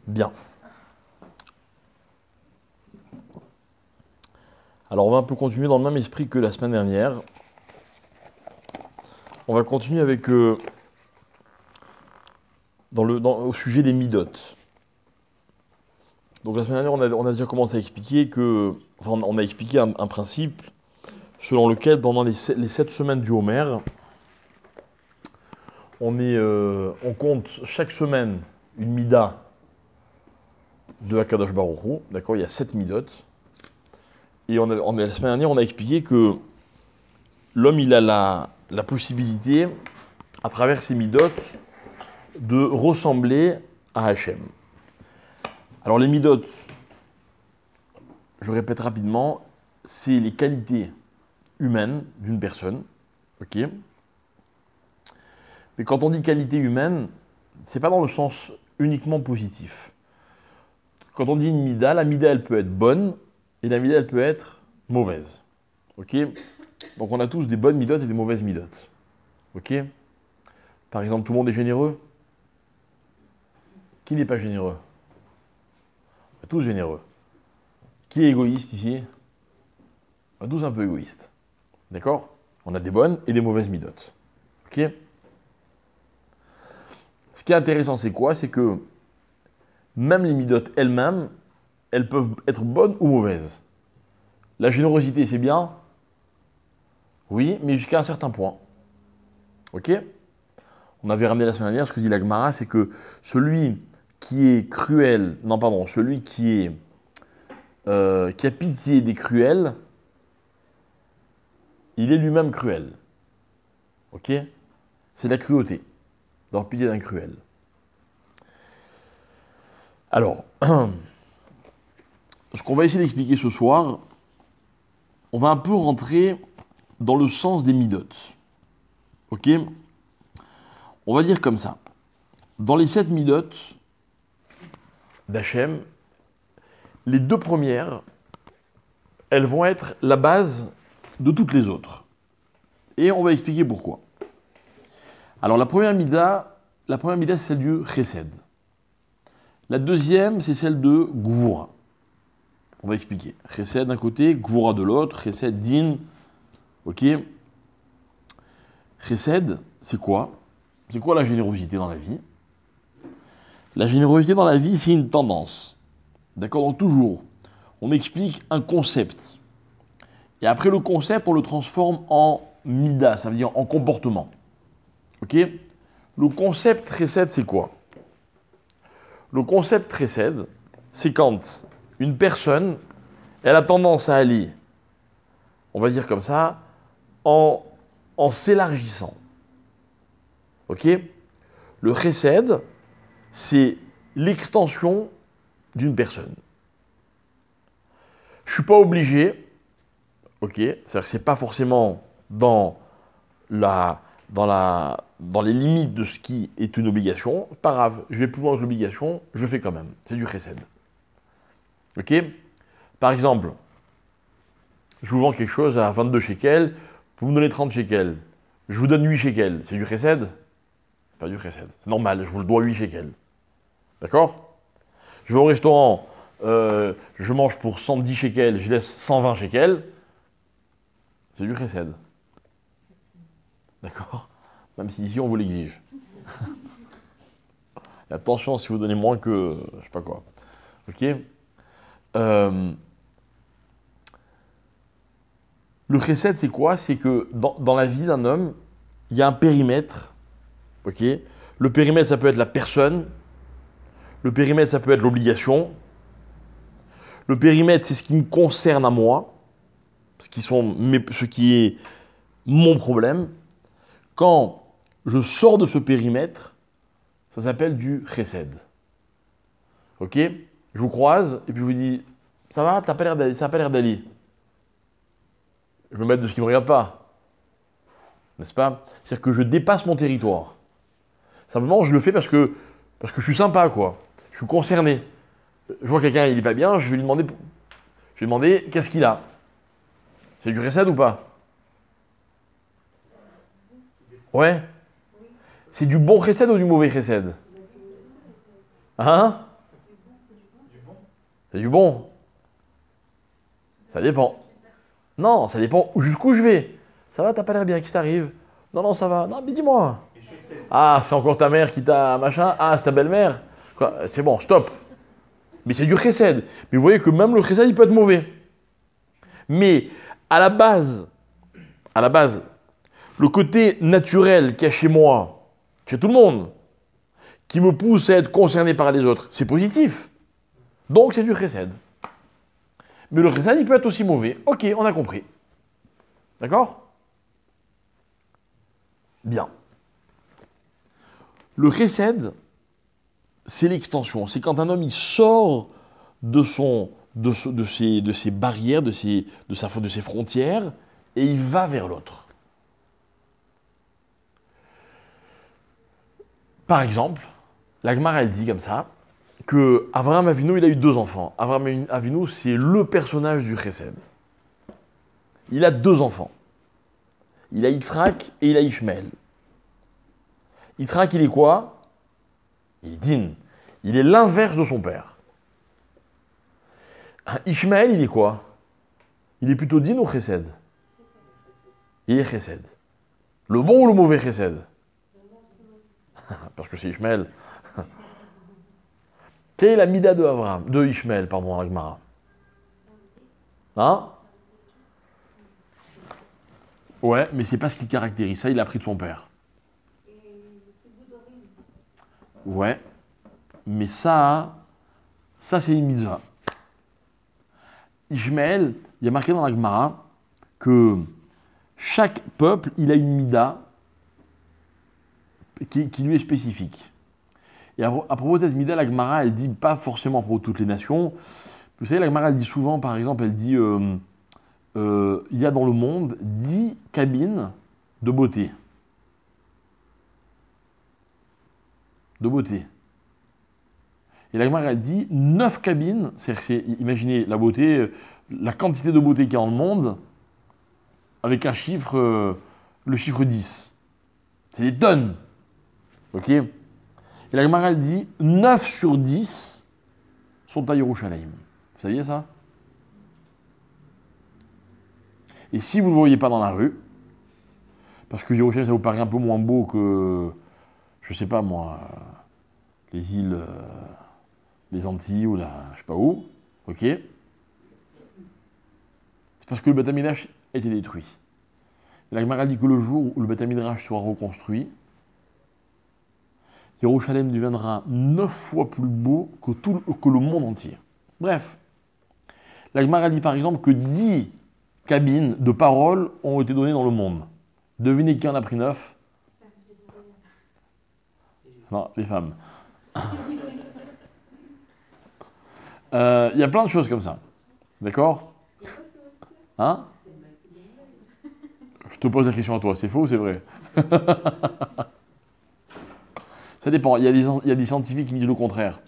Bien. Alors on va un peu continuer dans le même esprit que la semaine dernière. On va continuer avec au sujet des midotes. Donc la semaine dernière, on a déjà commencé à expliquer on a expliqué un principe selon lequel pendant les 7 semaines du Homer, on compte chaque semaine une mida de Akadosh Baruch Hu. D'accord, il y a 7 midotes. Et la semaine dernière, on a expliqué que l'homme, il a la possibilité, à travers ses midotes, de ressembler à Hachem. Alors les midotes, je répète rapidement, c'est les qualités humaines d'une personne. Ok. Mais quand on dit qualité humaine, c'est pas dans le sens uniquement positif. Quand on dit une mida, la mida elle peut être bonne et la mida elle peut être mauvaise. Ok. Donc on a tous des bonnes midotes et des mauvaises midotes. Ok. Par exemple, tout le monde est généreux. Qui n'est pas généreux? On est tous généreux. Qui est égoïste ici? On est tous un peu égoïstes. D'accord? On a des bonnes et des mauvaises midotes. Ok? Ce qui est intéressant, c'est quoi? C'est que même les midotes elles-mêmes, elles peuvent être bonnes ou mauvaises. La générosité, c'est bien? Oui, mais jusqu'à un certain point. Ok? On avait ramené la semaine dernière, ce que dit la Gemara, c'est que celui qui est cruel, non pardon, celui qui a pitié des cruels, il est lui-même cruel. Ok? C'est la cruauté, d'avoir pitié d'un cruel. Alors, ce qu'on va essayer d'expliquer ce soir, on va un peu rentrer dans le sens des midotes. Ok? On va dire comme ça. Dans les 7 midotes d'Hachem, les 2 premières, elles vont être la base de toutes les autres. Et on va expliquer pourquoi. Alors la première mida, c'est celle du chesed. La deuxième, c'est celle de gvura. On va expliquer. Chesed d'un côté, gvura de l'autre, chesed din. Ok? Chesed, c'est quoi? C'est quoi la générosité dans la vie? La générosité dans la vie, c'est une tendance. D'accord? Donc toujours, on explique un concept. Et après le concept, on le transforme en mida, ça veut dire en comportement. Ok? Le concept chesed, c'est quoi? Le concept chesed, c'est quand une personne, elle a tendance à aller, on va dire comme ça, en s'élargissant. Ok? Le chesed, c'est l'extension d'une personne. Je ne suis pas obligé, ok? C'est-à-dire que ce n'est pas forcément dans les limites de ce qui est une obligation. Pas grave, je vais plus loin que l'obligation, je fais quand même. C'est du chesed. Ok? Par exemple, je vous vends quelque chose à 22 shekels, vous me donnez 30 shekels. Je vous donne 8 shekels. C'est du chesed? Pas du chesed. C'est normal, je vous le dois 8 shekels. D'accord? Je vais au restaurant, je mange pour 110 shekels, je laisse 120 shekels. C'est du chesed. D'accord? Même si ici on vous l'exige. Attention si vous donnez moins que je sais pas quoi. Ok? Le chesed, c'est quoi? C'est que dans la vie d'un homme, il y a un périmètre. Ok? Le périmètre, ça peut être la personne. Le périmètre, ça peut être l'obligation. Le périmètre, c'est ce qui me concerne à moi, ce qui est mon problème. Quand je sors de ce périmètre, ça s'appelle du chesed. Ok? Je vous croise et puis je vous dis, ça va, ça n'a pas l'air d'aller. Je me mets de ce qui ne me regarde pas. N'est-ce pas? C'est-à-dire que je dépasse mon territoire. Simplement, je le fais parce que je suis sympa, quoi. Je suis concerné. Je vois quelqu'un, il n'est pas bien, je vais lui demander qu'est-ce qu'il a. C'est du chesed ou pas? Ouais. C'est du bon chesed ou du mauvais chesed? Hein? C'est du bon. Ça dépend. Non, ça dépend jusqu'où je vais. Ça va, t'as pas l'air bien, qu'est-ce qui t'arrive? Non, non, ça va. Non, mais dis-moi. Ah, c'est encore ta mère qui t'a machin. Ah, c'est ta belle-mère. C'est bon, stop. Mais c'est du chesed. Mais vous voyez que même le chesed, il peut être mauvais. Mais à la base, le côté naturel qu'il y a chez moi, chez tout le monde, qui me pousse à être concerné par les autres, c'est positif. Donc c'est du chesed. Mais le chesed, il peut être aussi mauvais. Ok, on a compris. D'accord? Bien. Le chesed, c'est l'extension. C'est quand un homme il sort de ses barrières, de ses frontières, et il va vers l'autre. Par exemple, la Gemara, elle dit comme ça, que Avraham Avinu, il a eu 2 enfants. Avraham Avinu, c'est le personnage du chesed. Il a 2 enfants. Il a Yitzhak et il a Ishmael. Yitzhak, il est quoi? Il est din. Il est l'inverse de son père. Ishmael, il est quoi? Il est plutôt din ou chesed? Il est chesed. Le bon ou le mauvais chesed? Parce que c'est Ishmael. Quelle est la mida de Ishmael, pardon, la Gemara? Hein? Ouais, mais c'est pas ce qui caractérise. Ça, il a appris de son père. Ouais, mais ça c'est une mitzvah. Ishmael, il y a marqué dans la Gemara que chaque peuple, il a une mida qui lui est spécifique. Et à propos de cette mida, la Gemara, elle dit pas forcément pour toutes les nations. Vous savez, la Gemara, elle dit souvent, par exemple, elle dit il y a dans le monde 10 cabines de beauté. De beauté. Et la Gemara, elle dit 9 cabines, imaginez la beauté, la quantité de beauté qu'il y a dans le monde, avec un chiffre, le chiffre 10. C'est des tonnes. Ok? Et la Gemara, elle dit 9 sur 10 sont à Yerushalayim. Vous saviez ça? Et si vous ne le voyez pas dans la rue, parce que Yerushalayim, ça vous paraît un peu moins beau que, je sais pas moi, les îles, les Antilles ou là, je sais pas où, ok? C'est parce que le Beth Amikdash a été détruit. Et la Gemara dit que le jour où le Beth Amikdash sera reconstruit, Yerushalayim deviendra 9 fois plus beau que le monde entier. Bref, la Gemara dit par exemple que 10 cabines de parole ont été données dans le monde. Devinez qui en a pris 9? Non, les femmes. Il y a plein de choses comme ça. D'accord? Hein? Je te pose la question à toi, c'est faux ou c'est vrai? Ça dépend. Il y a des scientifiques qui disent le contraire.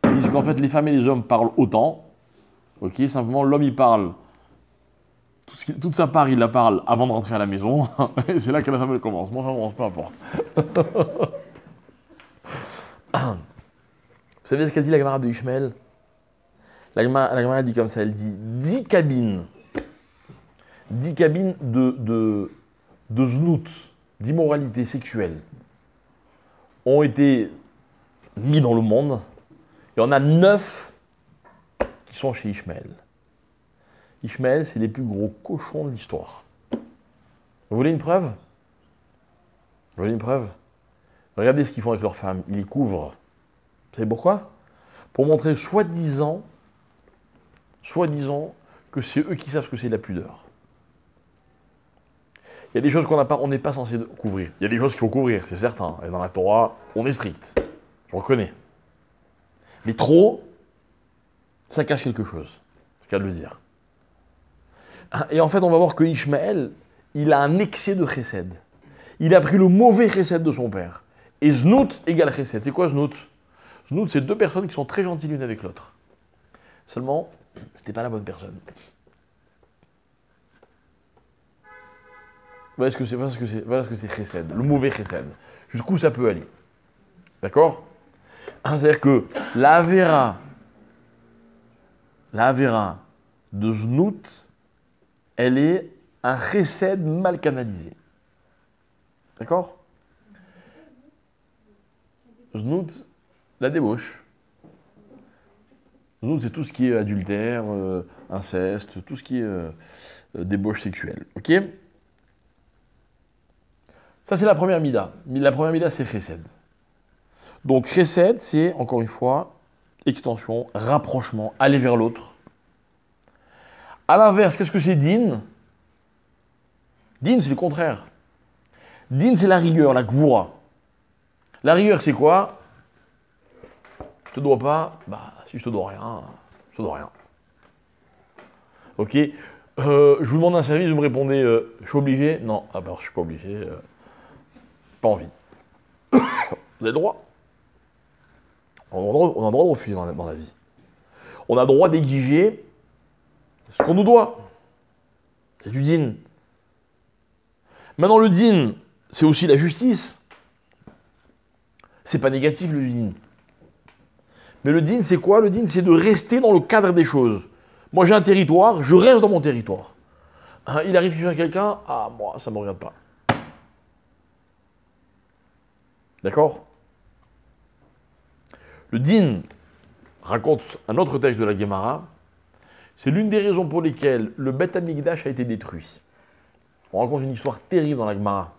Ils disent qu'en fait, les femmes et les hommes parlent autant. Ok, simplement, l'homme, il parle. Toute sa part, il la parle avant de rentrer à la maison. Et c'est là que la femme, elle commence. Moi, bon, peu importe. Vous savez ce qu'a dit la Gemara de Ishmael? La Gemara dit comme ça, elle dit 10 cabines. 10 cabines de znout, d'immoralité sexuelle, ont été mis dans le monde. Il y en a 9 qui sont chez Ishmael. Ishmael, c'est les plus gros cochons de l'histoire. Vous voulez une preuve? Vous voulez une preuve? Regardez ce qu'ils font avec leurs femmes. Ils les couvrent. Vous savez pourquoi? Pour montrer soi-disant que c'est eux qui savent ce que c'est la pudeur. Il y a des choses on n'est pas censé couvrir. Il y a des choses qu'il faut couvrir, c'est certain. Et dans la Torah, on est strict. Je reconnais. Mais trop, ça cache quelque chose. C'est le cas de le dire. Et en fait, on va voir que Ishmael, il a un excès de chesed. Il a pris le mauvais chesed de son père. Et znout égale chesed. C'est quoi znout? Znout, c'est 2 personnes qui sont très gentilles l'une avec l'autre. Seulement, c'était pas la bonne personne. Voilà ce que c'est chesed, le mauvais chesed. Jusqu'où ça peut aller. D'accord? C'est-à-dire que la Avera la Avera de Znout, elle est un chesed mal canalisé. D'accord? Znout, la débauche. Znout, c'est tout ce qui est adultère, inceste, tout ce qui est débauche sexuelle. Ok? Ça, c'est la première mida. La première mida, c'est chesed. Donc, chesed, c'est, encore une fois, extension, rapprochement, aller vers l'autre. À l'inverse, qu'est-ce que c'est din? Din, c'est le contraire. Din, c'est la rigueur, la gvoura. La rigueur, c'est quoi? Je te dois pas, bah, si je te dois rien, je te dois rien. Ok? Je vous demande un service, vous me répondez, je suis obligé? Non, ah bah, je suis pas obligé, pas envie. Vous avez le droit. On a le droit de refuser dans la vie. On a le droit d'exiger ce qu'on nous doit. C'est du din. Maintenant, le din, c'est aussi la justice. C'est pas négatif, le din. Mais le din, c'est quoi? Le din, c'est de rester dans le cadre des choses. Moi, j'ai un territoire, je reste dans mon territoire. Hein, il arrive sur quelqu'un, ah, moi, ça ne me regarde pas. D'accord? Le din raconte un autre texte de la Gemara. C'est l'une des raisons pour lesquelles le Beth Amikdash a été détruit. On raconte une histoire terrible dans la Gemara.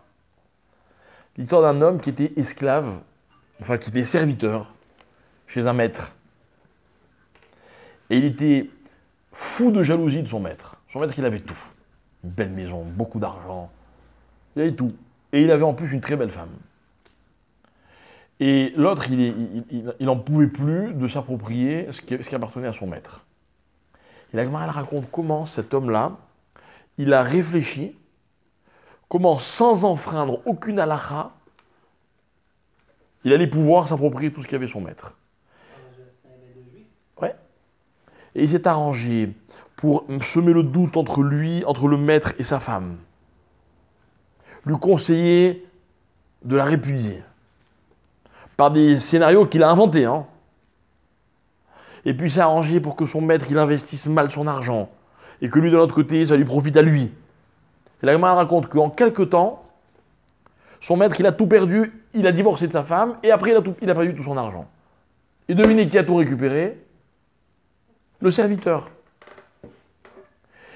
L'histoire d'un homme qui était esclave, enfin qui était serviteur chez un maître. Et il était fou de jalousie de son maître. Son maître, il avait tout. Une belle maison, beaucoup d'argent. Il avait tout. Et il avait en plus une très belle femme. Et l'autre, il n'en pouvait plus de s'approprier ce qui appartenait à son maître. Et la Gemara, elle raconte comment cet homme-là, il a réfléchi, comment sans enfreindre aucune halakha, il allait pouvoir s'approprier tout ce qu'avait son maître. Ouais. Et il s'est arrangé pour semer le doute entre lui, entre le maître et sa femme. Lui conseiller de la répudier. Par des scénarios qu'il a inventés. Hein. Et puis il s'est arrangé pour que son maître il investisse mal son argent. Et que lui, de l'autre côté, ça lui profite à lui. Et la Gemara raconte qu'en quelque temps, son maître, il a tout perdu, il a divorcé de sa femme, et après, il a perdu tout son argent. Et devinez qui a tout récupéré? Le serviteur.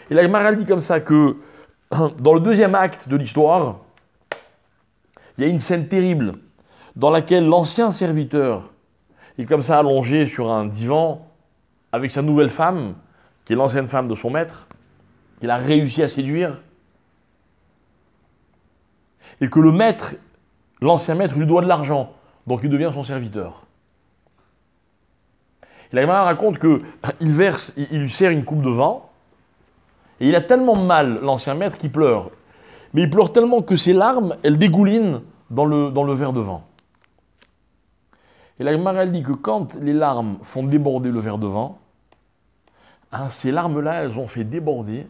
Et la Gemara dit comme ça que, dans le deuxième acte de l'histoire, il y a une scène terrible dans laquelle l'ancien serviteur est comme ça allongé sur un divan avec sa nouvelle femme, qui est l'ancienne femme de son maître, qu'il a réussi à séduire, et que le maître, l'ancien maître, lui doit de l'argent, donc il devient son serviteur. Et la Gemara raconte qu'il lui sert une coupe de vin, et il a tellement mal, l'ancien maître, qu'il pleure. Mais il pleure tellement que ses larmes, elles dégoulinent dans le verre de vin. Et la Gemara, elle dit que quand les larmes font déborder le verre de vin, hein, ces larmes-là, elles ont fait déborder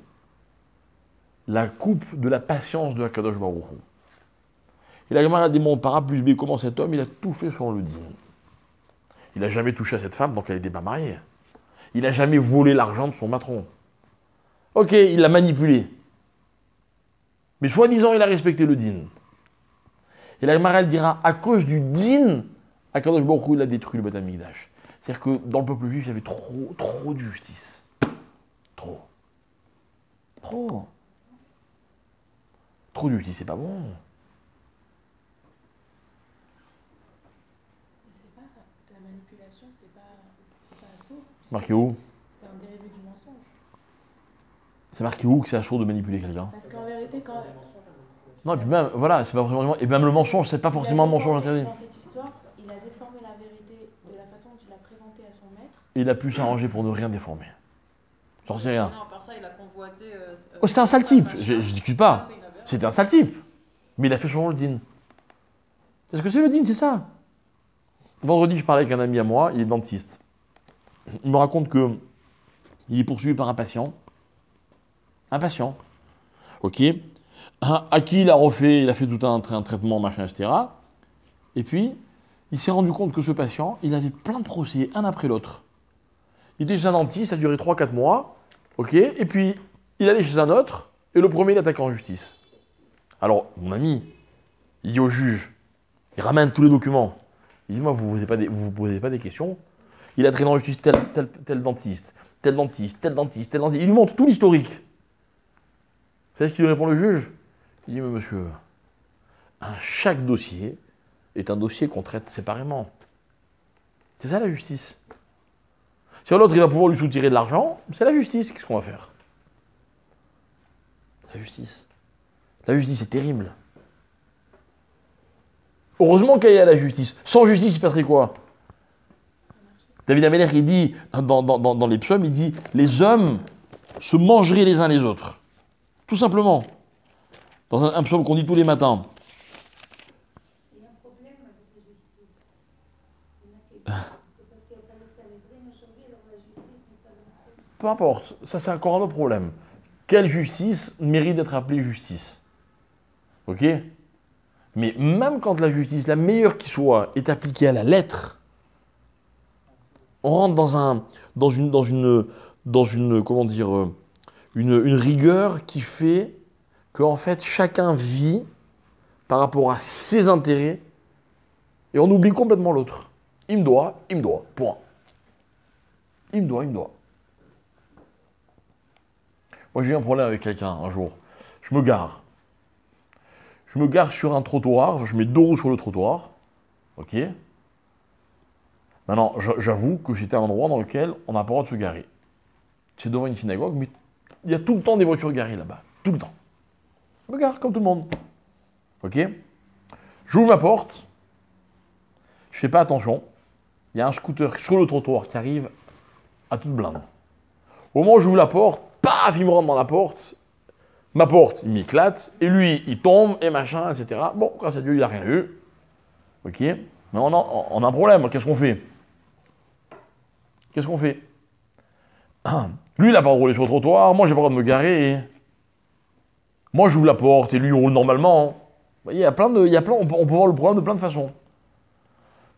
la coupe de la patience de Akadosh Baruch Hu. Et la Gemara démontre par A plus B comment cet homme, il a tout fait selon le din. Il n'a jamais touché à cette femme, donc elle n'était pas mariée. Il n'a jamais volé l'argent de son patron. Ok, il l'a manipulé. Mais soi-disant, il a respecté le din. Et la Gemara, elle dira, à cause du din, Akadosh Baruch Hu, il a détruit le Beth Amikdash. C'est-à-dire que dans le peuple juif, il y avait trop de justice. Trop de justice, c'est pas bon. La manipulation, c'est pas assaut. C'est marqué où? C'est un dérivé du mensonge. C'est marqué où que c'est assourd de manipuler quelqu'un? Parce qu'en vérité, quand. Non, et puis même, voilà, c'est pas forcément. Et même le mensonge, c'est pas forcément un mensonge interdit. Dans cette histoire, il a déformé la vérité de la façon dont il l'a présentée à son maître. Et il a pu s'arranger pour ne rien déformer. J'en sais rien. Non, par ça, il a convoité. Oh, c'était un sale type, je discute pas. C'était un sale type. Mais il a fait selon le din. C'est ce que c'est le din, c'est ça. Vendredi, je parlais avec un ami à moi, il est dentiste. Il me raconte que il est poursuivi par un patient. Un patient. Ok. À qui il a fait tout un traitement, machin, etc. Et puis, il s'est rendu compte que ce patient, il avait plein de procès, un après l'autre. Il était chez un dentiste, ça a duré 3-4 mois, ok, et puis il allait chez un autre, et le premier il attaque en justice. Alors, mon ami, il dit au juge, il ramène tous les documents. Il dit, moi, vous ne vous posez pas des questions. Il a traîné en justice tel dentiste, tel dentiste, tel dentiste, tel dentiste. Il lui montre tout l'historique. Vous savez ce qu'il lui répond le juge? Il dit, mais monsieur, chaque dossier est un dossier qu'on traite séparément. C'est ça la justice. Si l'autre il va pouvoir lui soutirer de l'argent, c'est la justice. Qu'est-ce qu'on va faire? La justice. La justice est terrible. Heureusement qu'il y a la justice. Sans justice, il se passerait quoi? David Ameller, il dit, dans les psaumes, il dit, les hommes se mangeraient les uns les autres. Tout simplement. Dans un psaume qu'on dit tous les matins. Il y a un problème avec la justice. Il y en a qui parce qu'il n'y a pas le Sanhédrin aujourd'hui, alors la justice n'est pas dans le. Peu importe, ça c'est encore un autre problème. Quelle justice mérite d'être appelée justice? Ok? Mais même quand la justice, la meilleure qui soit, est appliquée à la lettre, on rentre dans une comment dire, une rigueur qui fait qu'en fait chacun vit par rapport à ses intérêts et on oublie complètement l'autre. Il me doit, point. Il me doit. Moi j'ai eu un problème avec quelqu'un un jour. Je me gare sur un trottoir, je mets 2 roues sur le trottoir, ok. Maintenant, j'avoue que c'était un endroit dans lequel on n'a pas le droit de se garer. C'est devant une synagogue, mais il y a tout le temps des voitures garées là-bas. Tout le temps. Je me gare comme tout le monde. Ok? J'ouvre ma porte. Je fais pas attention. Il y a un scooter sur le trottoir qui arrive à toute blinde. Au moment où j'ouvre la porte, paf, il me rentre dans la porte. Ma porte, il m'éclate. Et lui, il tombe, et machin, etc. Bon, grâce à Dieu, il n'a rien eu. Ok? Mais on a un problème. Qu'est-ce qu'on fait? Lui, il n'a pas roulé sur le trottoir, moi, j'ai pas le droit de me garer. Moi, j'ouvre la porte et lui, il roule normalement. Vous voyez, on peut voir le problème de plein de façons.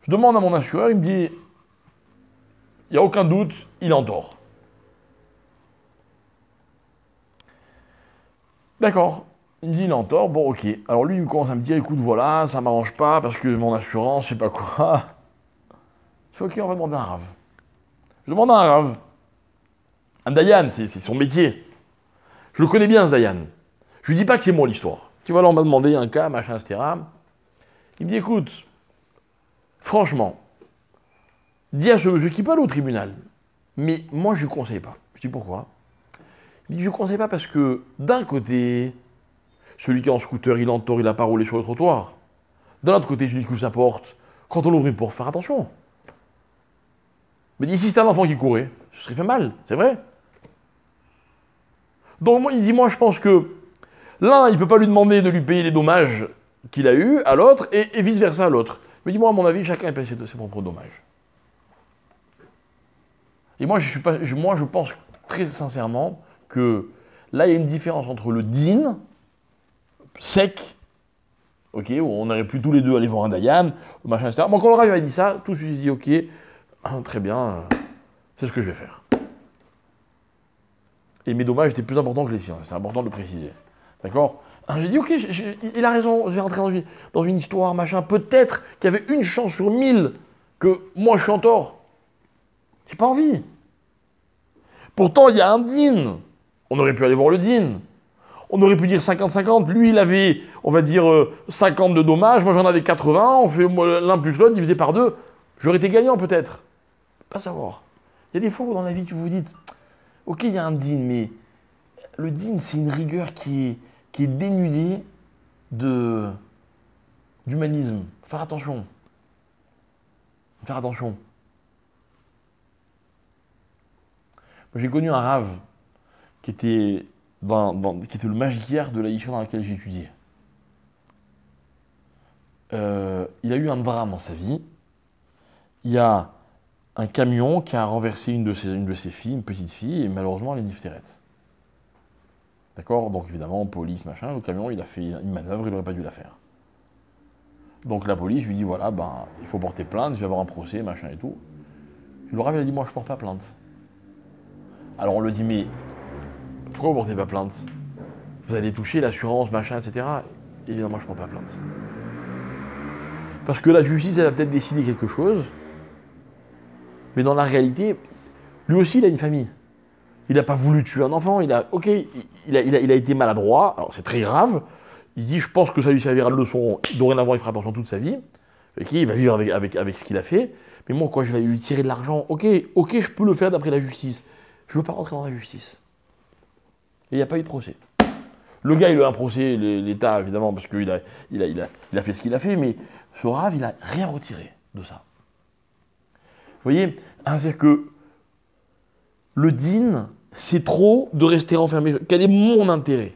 Je demande à mon assureur, il me dit, il n'y a aucun doute, il est en tort. D'accord. Il me dit, il est en tort, bon, ok. Alors lui, il commence à me dire, écoute, voilà, ça m'arrange pas parce que mon assurance, je sais pas quoi. Je fais, ok, on va demander un rave. Je demande à un rave. Un Dayan, c'est son métier. Je le connais bien, ce Dayan. Je lui dis pas que c'est moi l'histoire. Tu vois, là, on m'a demandé un cas, machin, etc. Il me dit, écoute, franchement, dis à ce monsieur qui peut aller au tribunal, mais moi, je ne lui conseille pas. Je dis, pourquoi? Il me dit, je ne conseille pas parce que, d'un côté, celui qui est en scooter, il est en tort, il n'a pas roulé sur le trottoir. De l'autre côté, celui qui ouvre sa porte, quand on ouvre une porte, faire attention. Mais il dit, si c'était un enfant qui courait, ce serait fait mal, c'est vrai. Donc il dit, moi je pense que l'un, il ne peut pas lui demander de lui payer les dommages qu'il a eus à l'autre, et vice-versa à l'autre. Mais dis-moi, à mon avis, chacun paye ses propres dommages. Et moi, je pense très sincèrement que là, il y a une différence entre le din, sec, ok, où on aurait pu tous les deux aller voir un Dayan, machin, etc. Bon, quand le Rav a dit ça, tout de suite, il dit, ok, très bien, c'est ce que je vais faire. Et mes dommages étaient plus importants que les siens, c'est important de le préciser. D'accord? J'ai dit, ok, il a raison, j'ai rentré dans une histoire, machin, peut-être qu'il y avait une chance sur 1000 que moi je suis en tort. J'ai pas envie. Pourtant, il y a un din. On aurait pu aller voir le din. On aurait pu dire 50-50. Lui, il avait, on va dire, 50 de dommages. Moi, j'en avais 80. On fait l'un plus l'autre, divisé par 2. J'aurais été gagnant, peut-être. Pas savoir. Il y a des fois où dans la vie, tu vous dites, ok, il y a un din, mais le din, c'est une rigueur qui est dénudée d'humanisme. Faire attention. Faire attention. J'ai connu un rave qui était le magiquière de la yeshiva dans laquelle j'ai étudié. Il a eu un drame dans sa vie. Il y a un camion qui a renversé une de ses filles, une petite fille, et malheureusement elle est nifterette. D'accord? Donc évidemment, police, machin, le camion il a fait une manœuvre, il n'aurait pas dû la faire. Donc la police lui dit voilà, il faut porter plainte, il va y avoir un procès, machin et tout. Le rave il a dit moi je porte pas plainte. Alors on lui dit, mais pourquoi vous ne portez pas plainte? Vous allez toucher l'assurance, machin, etc. Évidemment, je ne prends pas plainte. Parce que la justice, elle a peut-être décidé quelque chose, mais dans la réalité, lui aussi, il a une famille. Il n'a pas voulu tuer un enfant, il a été maladroit, alors c'est très grave. Il dit, je pense que ça lui servira de leçon, dorénavant il fera attention toute sa vie. Il va vivre avec ce qu'il a fait. Mais moi, quand je vais lui tirer de l'argent, ok, je peux le faire d'après la justice. Je ne veux pas rentrer dans la justice. Et il n'y a pas eu de procès. Le gars, il a eu un procès, l'État, évidemment, parce qu'il a fait ce qu'il a fait, mais ce Rav, il n'a rien retiré de ça. Vous voyez, c'est-à-dire que le din, c'est trop de rester enfermé. Quel est mon intérêt?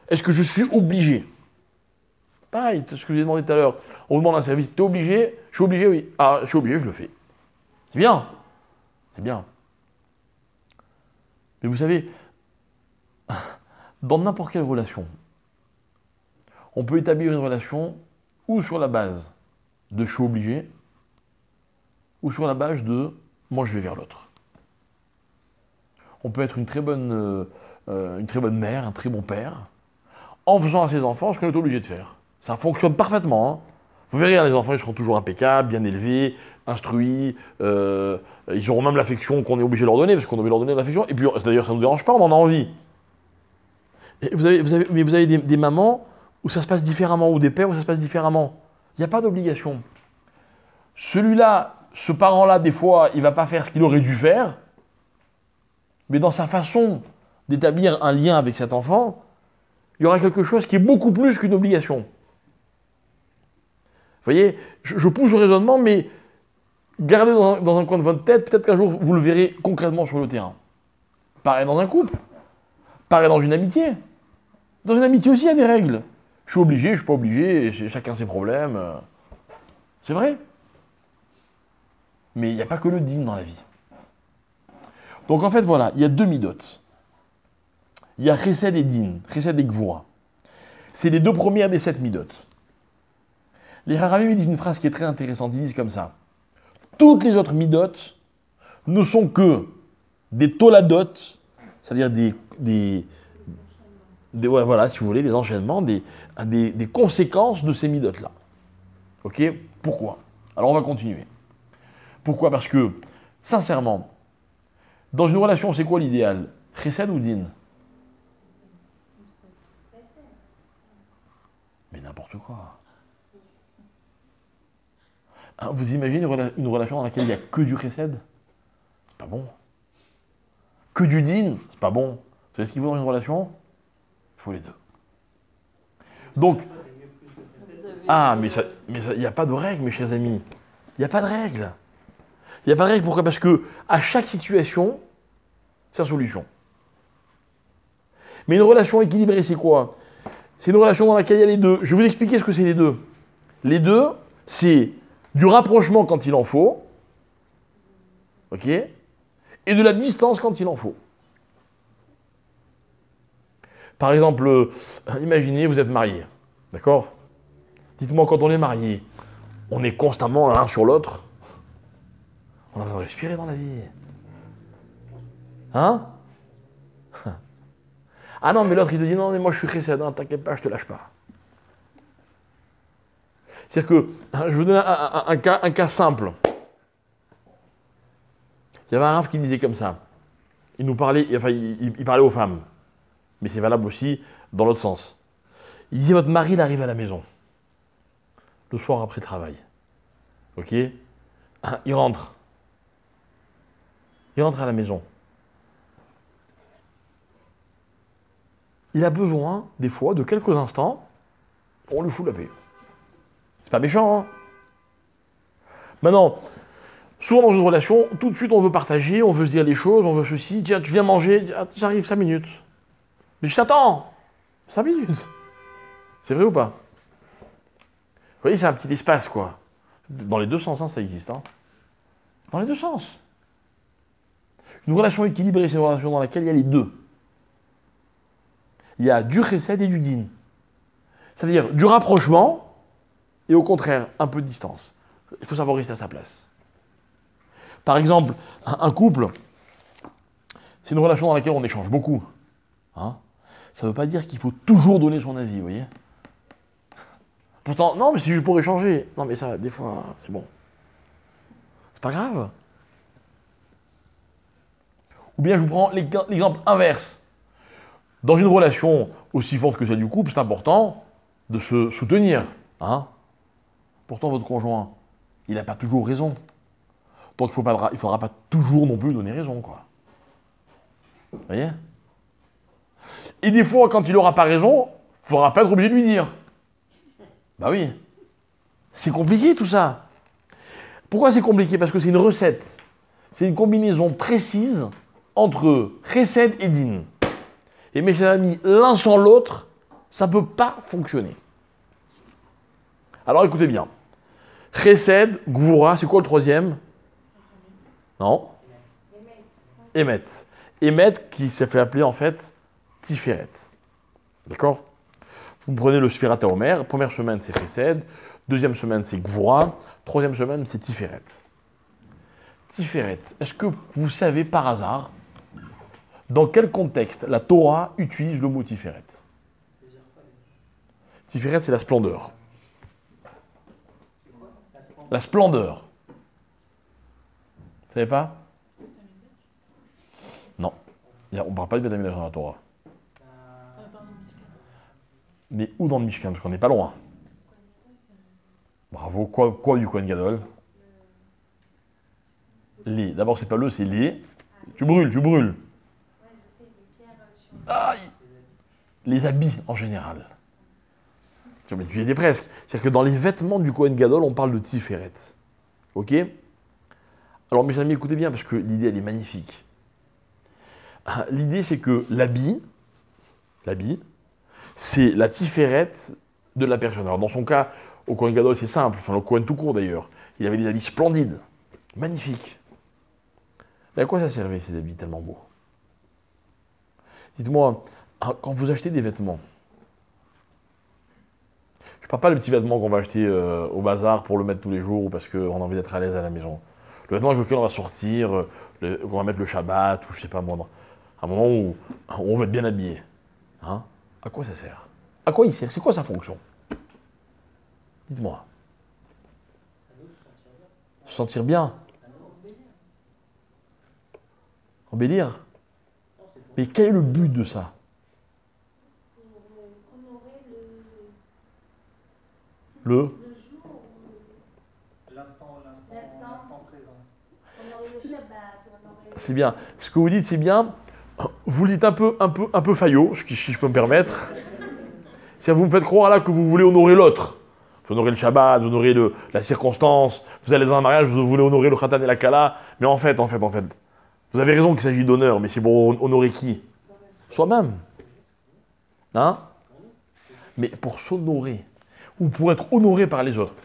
Est-ce que je suis obligé? Pareil, ce que je vous ai demandé tout à l'heure. On vous demande un service, t'es obligé? Je suis obligé, oui. Ah, je suis obligé, je le fais. C'est bien. C'est bien. Mais vous savez, dans n'importe quelle relation, on peut établir une relation ou sur la base de je suis obligé, ou sur la base de moi je vais vers l'autre. On peut être une très bonne mère, un très bon père, en faisant à ses enfants ce qu'on est obligé de faire. Ça fonctionne parfaitement. Hein. Vous verrez, les enfants ils seront toujours impeccables, bien élevés, instruits, ils auront même l'affection qu'on est obligé de leur donner, parce qu'on est obligé de leur donner l'affection, et puis d'ailleurs ça ne nous dérange pas, on en a envie. Et vous avez des mamans où ça se passe différemment, ou des pères où ça se passe différemment. Il n'y a pas d'obligation. Celui-là, ce parent-là, des fois, il ne va pas faire ce qu'il aurait dû faire, mais dans sa façon d'établir un lien avec cet enfant, il y aura quelque chose qui est beaucoup plus qu'une obligation. Vous voyez, je pousse le raisonnement, mais gardez dans un coin de votre tête, peut-être qu'un jour vous le verrez concrètement sur le terrain. Pareil dans un couple, pareil dans une amitié. Dans une amitié aussi, il y a des règles. Je suis obligé, je ne suis pas obligé, chacun ses problèmes. C'est vrai. Mais il n'y a pas que le din dans la vie. Donc en fait, voilà, il y a deux midot. Il y a chesed et din, chesed et gvura. C'est les deux premières des 7 midot. Les Haramim disent une phrase qui est très intéressante, ils disent comme ça. Toutes les autres midot ne sont que des toladot, c'est-à-dire voilà, si vous voulez, des enchaînements, des conséquences de ces midot-là. Ok? Pourquoi? Alors on va continuer. Pourquoi? Parce que, sincèrement, dans une relation, c'est quoi l'idéal? Chesed ou din? Mais n'importe quoi. Hein, vous imaginez une relation dans laquelle il n'y a que du chesed? C'est pas bon. Que du din? C'est pas bon. Vous savez ce qu'il faut dans une relation? Il faut les deux. Donc, mais il n'y a pas de règle, mes chers amis. Il n'y a pas de règle. Il n'y a pas de règle, pourquoi? Parce que à chaque situation, sa solution. Mais une relation équilibrée, c'est quoi? C'est une relation dans laquelle il y a les deux. Je vais vous expliquer ce que c'est les deux. Les deux, c'est du rapprochement quand il en faut, ok, et de la distance quand il en faut. Par exemple, imaginez, vous êtes mariés, d'accord? Dites-moi, quand on est marié, on est constamment l'un sur l'autre. On a besoin de respirer dans la vie. Hein? Ah non, mais l'autre, il te dit, non, mais moi, je suis chesed, hein, t'inquiète pas, je te lâche pas. C'est-à-dire que, je vous donne un cas simple. Il y avait un Rav qui disait comme ça. Il nous parlait, enfin, il parlait aux femmes. Mais c'est valable aussi dans l'autre sens. Il disait, votre mari, il arrive à la maison. Le soir après le travail. Ok? Il rentre. Il rentre à la maison. Il a besoin, des fois, de quelques instants, on lui fout la paix. C'est pas méchant, hein? Maintenant, souvent dans une relation, tout de suite on veut partager, on veut se dire les choses, on veut ceci, tiens, tu viens manger, j'arrive 5 minutes. Mais je t'attends 5 minutes. C'est vrai ou pas? Vous voyez, c'est un petit espace, quoi. Dans les deux sens, hein, ça existe. Hein. Dans les deux sens. Une relation équilibrée, c'est une relation dans laquelle il y a les deux. Il y a du chesed et du din. C'est-à-dire du rapprochement et au contraire, un peu de distance. Il faut savoir rester à sa place. Par exemple, un couple, c'est une relation dans laquelle on échange beaucoup. Hein, ça ne veut pas dire qu'il faut toujours donner son avis, vous voyez. Pourtant, non, mais c'est juste pour échanger. Non, mais ça, des fois, c'est bon. C'est pas grave. Ou bien je vous prends l'exemple inverse. Dans une relation aussi forte que celle du couple, c'est important de se soutenir. Hein. Pourtant, votre conjoint, il n'a pas toujours raison. Donc, il ne faudra pas toujours non plus donner raison, quoi. Vous voyez? Et des fois, quand il n'aura pas raison, il ne faudra pas être obligé de lui dire. Bah oui. C'est compliqué, tout ça. Pourquoi c'est compliqué? Parce que c'est une recette. C'est une combinaison précise entre chesed et din. Et mes chers amis, l'un sans l'autre, ça ne peut pas fonctionner. Alors écoutez bien. Chesed, gvura, c'est quoi le troisième? Non? Emet. Emet qui s'est fait appeler en fait Tiferet. D'accord? Vous prenez le Sfirat HaOmer, première semaine c'est Chesed, deuxième semaine c'est Gvura, troisième semaine c'est Tiferet. Tiferet, est-ce que vous savez par hasard dans quel contexte la Torah utilise le mot Tiferet? Tiferet, c'est la splendeur. La splendeur. Vous savez pas? Non. On ne parle pas de Bédaménage dans la Torah. Mais où dans le Mishkan? Parce qu'on n'est pas loin. Bravo. Quoi du Kohen Gadol? Les. D'abord, c'est pas le, c'est les. Tu brûles. Aïe. Les habits en général. Mais tu y étais presque. C'est-à-dire que dans les vêtements du Kohen Gadol, on parle de Tiferet. Ok? Alors mes amis, écoutez bien, parce que l'idée, elle est magnifique. L'idée, c'est que l'habit, c'est la Tiferet de la personne. Alors dans son cas, au Kohen Gadol, c'est simple, enfin le Kohen tout court d'ailleurs. Il avait des habits splendides, magnifiques. Mais à quoi ça servait ces habits tellement beaux? Dites-moi, quand vous achetez des vêtements, je ne parle pas des petits vêtements qu'on va acheter au bazar pour le mettre tous les jours ou parce qu'on a envie d'être à l'aise à la maison. Le vêtement avec lequel on va sortir, qu'on va mettre le Shabbat, ou je sais pas moi, un moment où on veut être bien habillé. Hein? À quoi ça sert? À quoi il sert? C'est quoi sa fonction? Dites-moi. Se sentir bien. Embellir. Mais quel est le but de ça? Le jour, l'instant présent. C'est bien. Ce que vous dites, c'est bien. Vous le dites un peu faillot, si je peux me permettre. C'est vous me faites croire là que vous voulez honorer l'autre. Vous honorez le Shabbat, vous honorez la circonstance, vous allez dans un mariage, vous voulez honorer le Khatan et la Kala. Mais en fait, vous avez raison qu'il s'agit d'honneur, mais c'est pour honorer qui? Soi-même. Hein? Mais pour s'honorer, ou pour être honoré par les autres.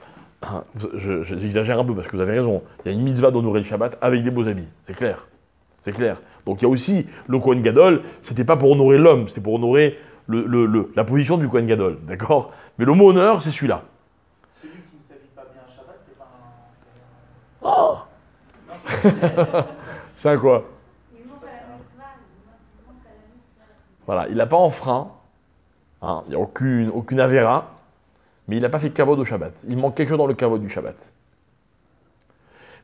J'exagère un peu parce que vous avez raison. Il y a une mitzvah d'honorer le Shabbat avec des beaux habits. C'est clair. C'est clair. Donc il y a aussi le Kohen Gadol, c'était pas pour honorer l'homme, c'était pour honorer la position du Kohen Gadol. D'accord? Mais le mot honneur, c'est celui-là. Celui qui ne s'habille pas bien Shabbat, c'est pas un. Oh. C'est un quoi? Il manque à la mitzvah. Voilà, il n'a pas enfreint. Hein, il n'y a aucune avéra. Mais il n'a pas fait kavod au Shabbat. Il manque quelque chose dans le kavod du Shabbat.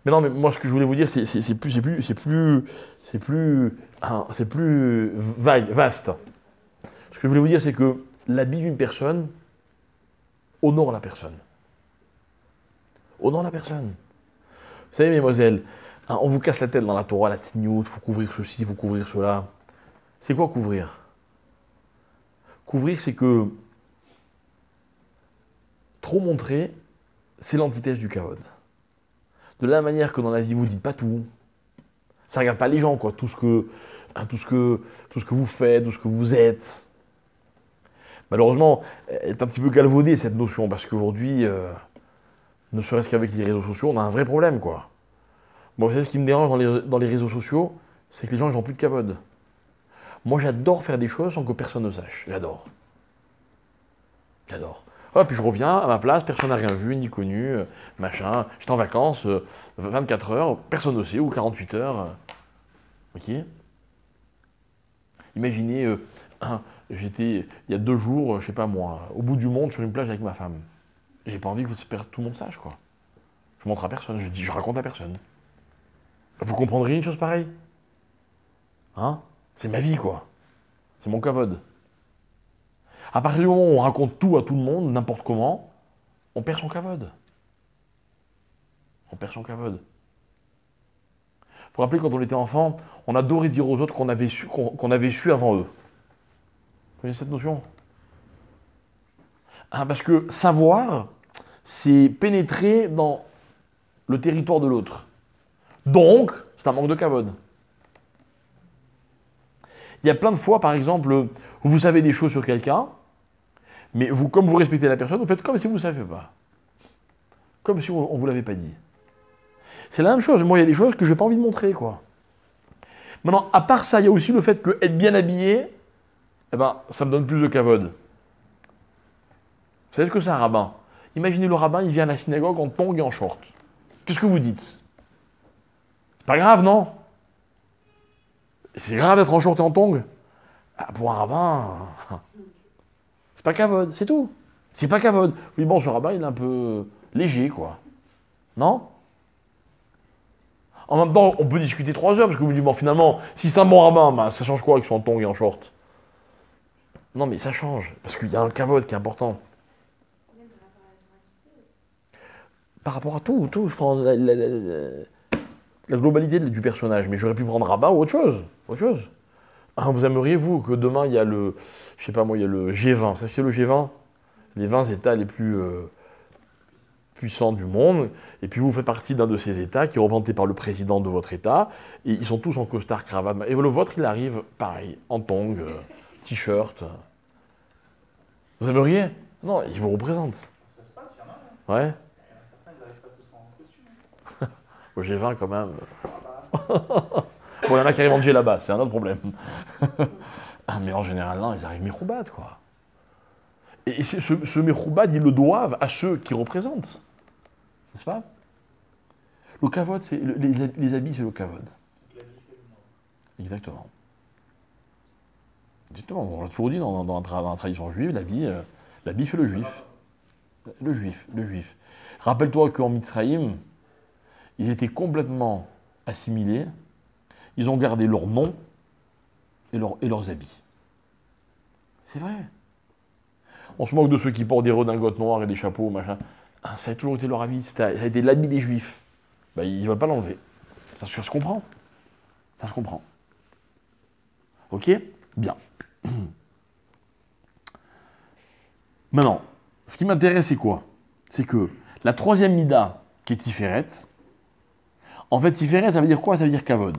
Mais non, mais moi, ce que je voulais vous dire, c'est plus vaste. Ce que je voulais vous dire, c'est que l'habit d'une personne honore la personne. Honore la personne. Vous savez, mesdemoiselles, hein, on vous casse la tête dans la Torah, la tignoute, il faut couvrir ceci, il faut couvrir cela. C'est quoi couvrir? Couvrir, c'est que trop montrer, c'est l'antithèse du kavod. De la manière que dans la vie, vous ne dites pas tout. Ça ne regarde pas les gens, quoi. Tout ce que vous faites, tout ce que vous êtes. Malheureusement, elle est un petit peu galvaudée, cette notion, parce qu'aujourd'hui, ne serait-ce qu'avec les réseaux sociaux, on a un vrai problème, quoi. Moi, vous savez, ce qui me dérange dans les réseaux sociaux, c'est que les gens, ils n'ont plus de kavod. Moi, j'adore faire des choses sans que personne ne sache. J'adore. Ah, puis je reviens à ma place, personne n'a rien vu, ni connu, machin. J'étais en vacances, 24 heures, personne ne sait, ou 48 heures. Ok? Imaginez, j'étais, il y a 2 jours, je sais pas moi, au bout du monde sur une plage avec ma femme. J'ai pas envie que tout le monde sache, quoi. Je montre à personne, je raconte à personne. Vous comprendriez une chose pareille? Hein? C'est ma vie, quoi. C'est mon kavod. À partir du moment où on raconte tout à tout le monde, n'importe comment, on perd son kavod. On perd son kavod. Vous vous rappelez, quand on était enfant, on adorait dire aux autres qu'on avait su avant eux. Vous connaissez cette notion? Parce que savoir, c'est pénétrer dans le territoire de l'autre. Donc, c'est un manque de kavod. Il y a plein de fois, par exemple, vous savez des choses sur quelqu'un, mais vous, comme vous respectez la personne, vous faites comme si vous ne saviez pas. Comme si on ne vous l'avait pas dit. C'est la même chose. Moi, il y a des choses que je n'ai pas envie de montrer, quoi. Maintenant, à part ça, il y a aussi le fait qu'être bien habillé, eh ben, ça me donne plus de kavod. Vous savez ce que c'est un rabbin? Imaginez le rabbin, il vient à la synagogue en tongs et en short. Qu'est-ce que vous dites? C'est pas grave, non? C'est grave d'être en short et en tongs? Pour un rabbin, c'est pas kavod, c'est tout. C'est pas kavod. Oui, bon, ce rabbin, il est un peu léger, quoi. Non? En même temps, on peut discuter 3 heures, parce que vous me dites, bon, finalement, si c'est un bon rabbin, ben, ça change quoi avec son tongs et en short? Non, mais ça change, parce qu'il y a un kavod qui est important. Par rapport à tout, je prends la globalité du personnage, mais j'aurais pu prendre rabbin ou autre chose. Vous aimeriez, vous, que demain, il y a le, je sais pas moi, il y a le G20. Vous savez, c'est le G20? Les 20 États les plus puissants du monde, et puis vous faites partie d'un de ces États qui est représenté par le président de votre État, et ils sont tous en costard, cravate, et le vôtre, il arrive, pareil, en tongs, t-shirt. Vous aimeriez? Non, il vous représente. Ça se passe, il y en a. Ouais. Certains, ils n'arrivent pas tous en costume. Au G20, quand même. Bon, il y en a qui arrivent en G là-bas, c'est un autre problème. Mais en général, non, ils arrivent méchoubad, quoi. Et ce méchoubad, ils le doivent à ceux qui représentent. N'est-ce pas? Le kavod, c'est les habits, c'est le kavod. Exactement. Exactement. On l'a toujours dit dans la tradition juive, l'habit fait le juif. Le juif. Rappelle-toi qu'en Mitzraïm, ils étaient complètement assimilés. Ils ont gardé leur nom et leurs habits. C'est vrai. On se moque de ceux qui portent des redingotes noires et des chapeaux, machin. Ça a toujours été leur habit. Ça a été l'habit des juifs. Ben, ils ne veulent pas l'enlever. Ça se comprend. Ça se comprend. Ok? Bien. Maintenant, ce qui m'intéresse, c'est quoi? C'est que la 3e mida, qui est Tiferet, en fait, Tiferet, ça veut dire quoi? Ça veut dire kavod.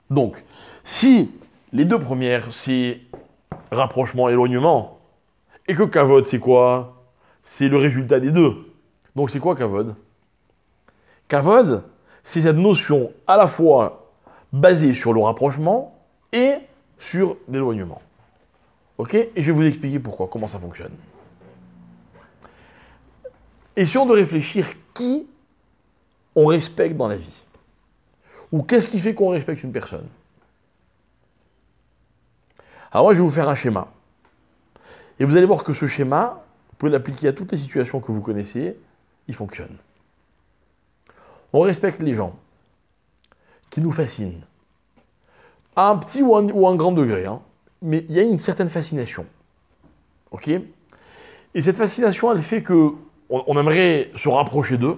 Donc, si les 2 premières, c'est rapprochement, éloignement, et que kavod, c'est quoi? C'est le résultat des 2. Donc, c'est quoi kavod? Kavod, c'est cette notion à la fois basée sur le rapprochement et sur l'éloignement. Ok? Et je vais vous expliquer pourquoi, comment ça fonctionne. Essayons de réfléchir qui on respecte dans la vie. Ou qu'est-ce qui fait qu'on respecte une personne? Alors moi, je vais vous faire un schéma. Et vous allez voir que ce schéma, vous pouvez l'appliquer à toutes les situations que vous connaissez, il fonctionne. On respecte les gens qui nous fascinent. À un petit ou un grand degré, hein. Mais il y a une certaine fascination. Ok? Et cette fascination, elle fait que on aimerait se rapprocher d'eux.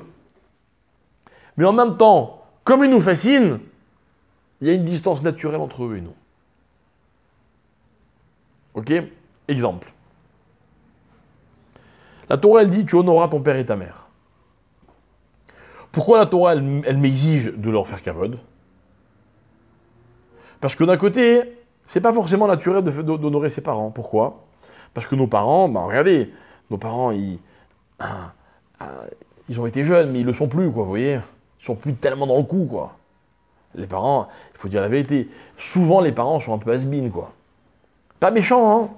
Mais en même temps, comme ils nous fascinent, il y a une distance naturelle entre eux et nous. Ok? Exemple. La Torah, elle dit, tu honoreras ton père et ta mère. Pourquoi la Torah, elle m'exige de leur faire kavod? Parce que d'un côté, c'est pas forcément naturel d'honorer ses parents. Pourquoi? Parce que nos parents, regardez, nos parents, ils ont été jeunes, mais ils le sont plus, quoi, vous voyez? Ils sont plus tellement dans le coup, quoi. Les parents, il faut dire la vérité, souvent les parents sont un peu has-been, quoi. Pas méchants, hein?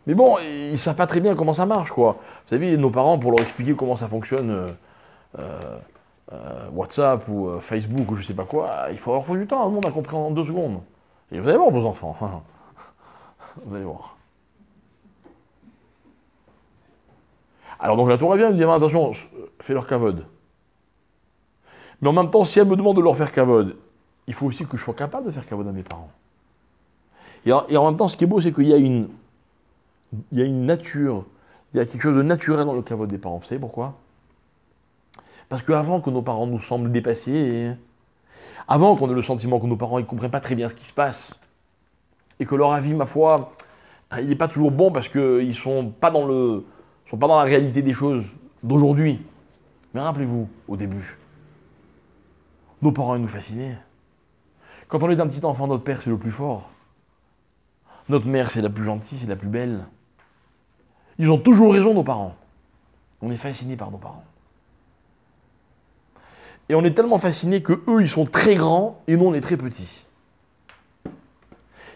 Mais bon, ils savent pas très bien comment ça marche, quoi. Vous savez, nos parents, pour leur expliquer comment ça fonctionne, WhatsApp ou Facebook ou je sais pas quoi, il faut du temps, le monde a compris en 2 secondes. Et vous allez voir vos enfants. Vous allez voir. Alors donc la Torah vient, elle me dit, attention, fais leur kavod. Mais en même temps, si elle me demande de leur faire kavod, il faut aussi que je sois capable de faire kavod à mes parents. Et en même temps, ce qui est beau, c'est qu'il y a une nature, il y a quelque chose de naturel dans le kavod des parents. Vous savez pourquoi? Parce qu'avant que nos parents nous semblent dépassés, avant qu'on ait le sentiment que nos parents ne comprennent pas très bien ce qui se passe, et que leur avis, ma foi, il n'est pas toujours bon parce qu'ils ne sont pas dans la réalité des choses d'aujourd'hui. Mais rappelez-vous, au début, nos parents ils nous fascinaient. Quand on est un petit enfant, notre père c'est le plus fort. Notre mère c'est la plus gentille, c'est la plus belle. Ils ont toujours raison, nos parents. On est fascinés par nos parents. Et on est tellement fascinés que eux ils sont très grands et nous on est très petits.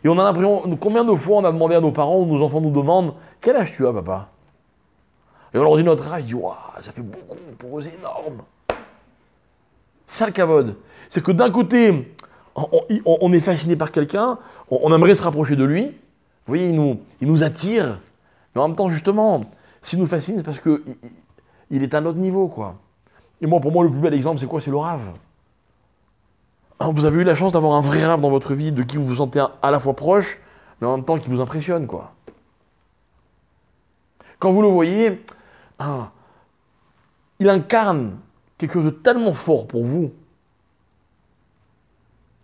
Et on a l'impression, combien de fois on a demandé à nos parents ou nos enfants nous demandent quel âge tu as, papa? Et on leur dit notre âge, ils disent waouh, ça fait beaucoup, pour eux c'est énorme. Ça le kavod. C'est que d'un côté, on est fasciné par quelqu'un, on aimerait se rapprocher de lui. Vous voyez, il nous attire. Mais en même temps, justement, s'il nous fascine, c'est parce qu'il est à notre niveau, quoi. Et moi, pour moi, le plus bel exemple, c'est quoi? C'est le rave. Vous avez eu la chance d'avoir un vrai rave dans votre vie, de qui vous vous sentez à la fois proche, mais en même temps qui vous impressionne, quoi. Quand vous le voyez, il incarne quelque chose de tellement fort pour vous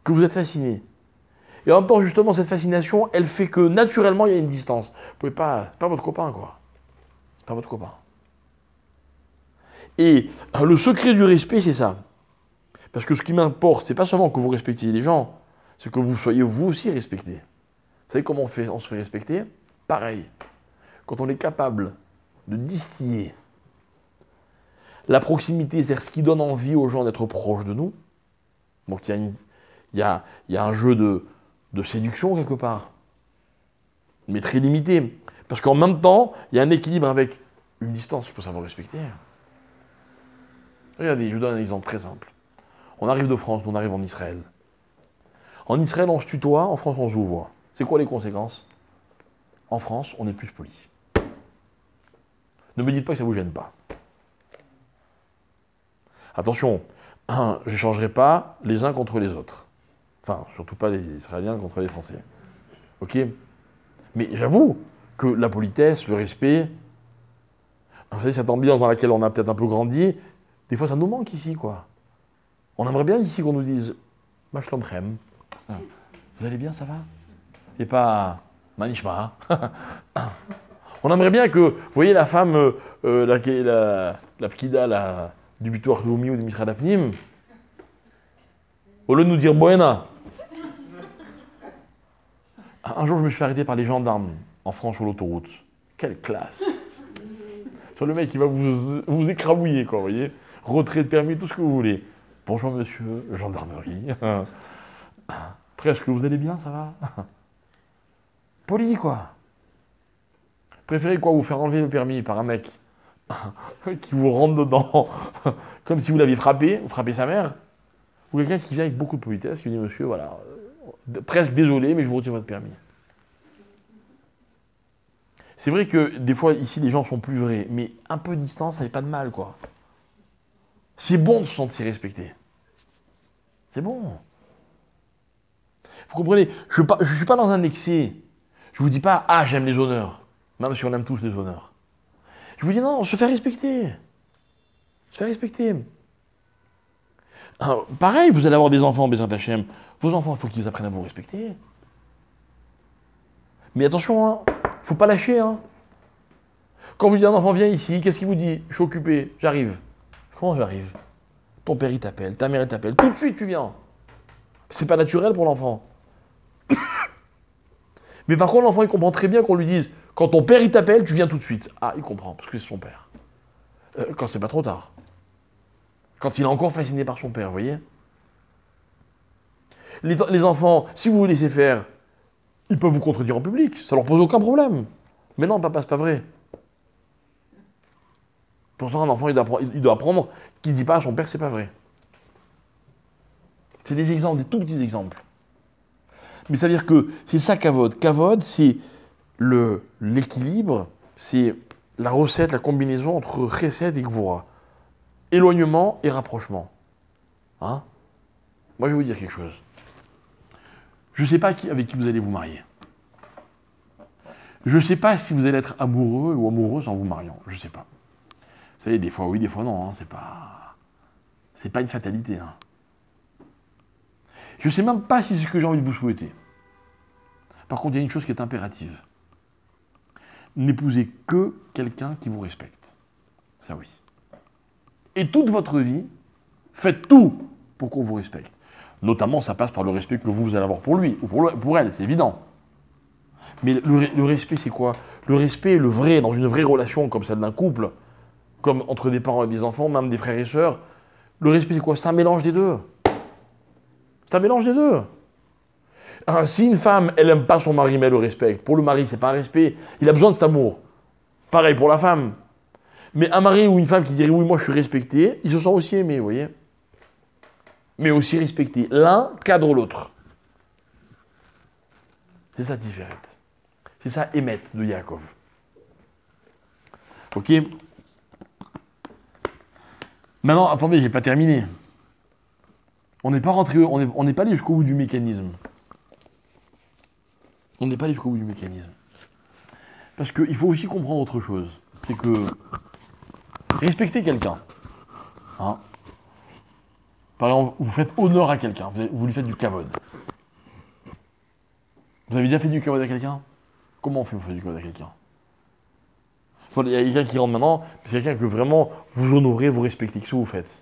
que vous êtes fasciné. Et en même temps, justement, cette fascination, elle fait que naturellement, il y a une distance. Vous pouvez pas, c'est pas votre copain, quoi. C'est pas votre copain. Et le secret du respect, c'est ça. Parce que ce qui m'importe, c'est pas seulement que vous respectiez les gens, c'est que vous soyez vous aussi respecté. Vous savez comment on se fait respecter? Pareil. Quand on est capable de distiller la proximité, c'est-à-dire ce qui donne envie aux gens d'être proches de nous. Donc il y a un jeu de séduction quelque part, mais très limité. Parce qu'en même temps, il y a un équilibre avec une distance qu'il faut savoir respecter. Regardez, je vous donne un exemple très simple. On arrive de France, on arrive en Israël. En Israël, on se tutoie, en France, on se vous voit. C'est quoi les conséquences? En France, on est plus poli. Ne me dites pas que ça ne vous gêne pas. Attention, je n'échangerai pas les uns contre les autres. Enfin, surtout pas les Israéliens contre les Français. Ok? Mais j'avoue que la politesse, le respect, vous savez, cette ambiance dans laquelle on a peut-être un peu grandi, des fois ça nous manque ici, quoi. On aimerait bien ici qu'on nous dise « Ma shlomchem ». Vous allez bien, ça va? Et pas « Manishma ». On aimerait bien que, vous voyez la femme, la pkida, du Bitor Leumi ou du Misrad Apnim, au lieu de nous dire Buena. Un jour, je me suis fait arrêter par les gendarmes en France sur l'autoroute. Quelle classe! Sur le mec qui va vous écrabouiller, quoi, vous voyez? Retrait de permis, tout ce que vous voulez. Bonjour monsieur, gendarmerie. Presque, vous allez bien, ça va? Poli, quoi. Préférez quoi, vous faire enlever le permis par un mec qui vous rentre dedans, comme si vous l'aviez frappé, vous frappez sa mère, ou quelqu'un qui vient avec beaucoup de politesse, qui dit monsieur, voilà, presque désolé, mais je vous retire votre permis. C'est vrai que des fois, ici, les gens sont plus vrais, mais un peu de distance, ça n'est pas de mal, quoi. C'est bon de se sentir respecté. C'est bon. Vous comprenez, je ne suis pas dans un excès. Je ne vous dis pas, ah, j'aime les honneurs, même si on aime tous les honneurs. Je vous dis non, se faire respecter. Se faire respecter. Alors, pareil, vous allez avoir des enfants, Bézant Hachem. Vos enfants, il faut qu'ils apprennent à vous respecter. Mais attention, hein, faut pas lâcher. Hein. Quand vous dites un enfant, viens ici, qu'est-ce qu'il vous dit? Je suis occupé, j'arrive. Comment j'arrive? Ton père, il t'appelle, ta mère, elle t'appelle. Tout de suite, tu viens. C'est pas naturel pour l'enfant. Mais par contre, l'enfant, il comprend très bien qu'on lui dise, quand ton père, il t'appelle, tu viens tout de suite. Ah, il comprend, parce que c'est son père. Quand c'est pas trop tard. Quand il est encore fasciné par son père, vous voyez? Les enfants, si vous vous laissez faire, ils peuvent vous contredire en public, ça leur pose aucun problème. Mais non, papa, c'est pas vrai. Pourtant, un enfant, il doit apprendre qu'il ne dit pas à son père, c'est pas vrai. C'est des exemples, des tout petits exemples. Mais ça veut dire que c'est ça, kavod. Kavod, c'est l'équilibre, c'est la recette, la combinaison entre chesed et gvura. Éloignement et rapprochement. Hein? Moi, je vais vous dire quelque chose. Je ne sais pas avec qui vous allez vous marier. Je ne sais pas si vous allez être amoureux ou amoureuse en vous mariant. Je ne sais pas. Vous savez, des fois oui, des fois non. Hein. C'est pas une fatalité. Hein. Je ne sais même pas si c'est ce que j'ai envie de vous souhaiter. Par contre, il y a une chose qui est impérative. N'épousez que quelqu'un qui vous respecte. Ça oui. Et toute votre vie, faites tout pour qu'on vous respecte. Notamment, ça passe par le respect que vous allez avoir pour lui ou pour elle, c'est évident. Mais le respect, c'est quoi? Le respect, le vrai, dans une vraie relation comme celle d'un couple, comme entre des parents et des enfants, même des frères et sœurs, le respect, c'est quoi? C'est un mélange des deux. C'est un mélange des deux. Alors, si une femme, elle n'aime pas son mari, mais elle le respecte, pour le mari, c'est pas un respect, il a besoin de cet amour. Pareil pour la femme. Mais un mari ou une femme qui dirait oui, moi je suis respecté, ils se sentent aussi aimés, vous voyez. Mais aussi respecté. L'un cadre l'autre. C'est ça Tiferet. C'est ça Emet de Yaakov. Ok. Maintenant, attendez, j'ai pas terminé. On n'est pas rentré, on n'est pas allé jusqu'au bout du mécanisme. On n'est pas allé jusqu'au bout du mécanisme. Parce qu'il faut aussi comprendre autre chose. C'est que respecter quelqu'un. Hein, par exemple, vous faites honneur à quelqu'un, vous lui faites du kavod. Vous avez déjà fait du kavod à quelqu'un? Comment on fait pour faire du kavod à quelqu'un? Il y a quelqu'un qui rentre maintenant, c'est quelqu'un que vraiment vous honorez, vous respectez. Qu'est-ce que vous faites?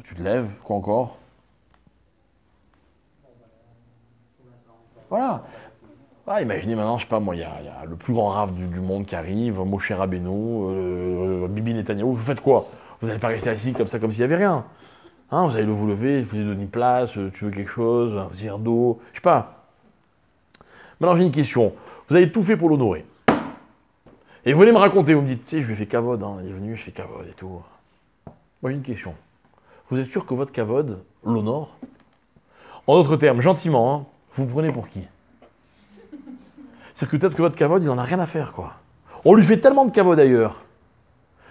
Tu te lèves, quoi encore? Voilà. Ah, imaginez maintenant, je sais pas moi, il y a le plus grand rave du monde qui arrive, Moshe Rabbeinu, Bibi Netanyahou, vous faites quoi? Vous n'allez pas rester assis comme ça, comme s'il n'y avait rien. Hein, vous allez vous lever, vous lui donner une place, tu veux quelque chose, un verre d'eau, je sais pas. Maintenant j'ai une question, vous avez tout fait pour l'honorer. Et vous venez me raconter, vous me dites, tu sais, je lui ai fait kavod, hein, il est venu, je fais kavod et tout. Moi j'ai une question. Vous êtes sûr que votre kavod l'honore? En d'autres termes, gentiment, hein, vous prenez pour qui? C'est que peut-être que votre kavod, il en a rien à faire, quoi. On lui fait tellement de kavod ailleurs.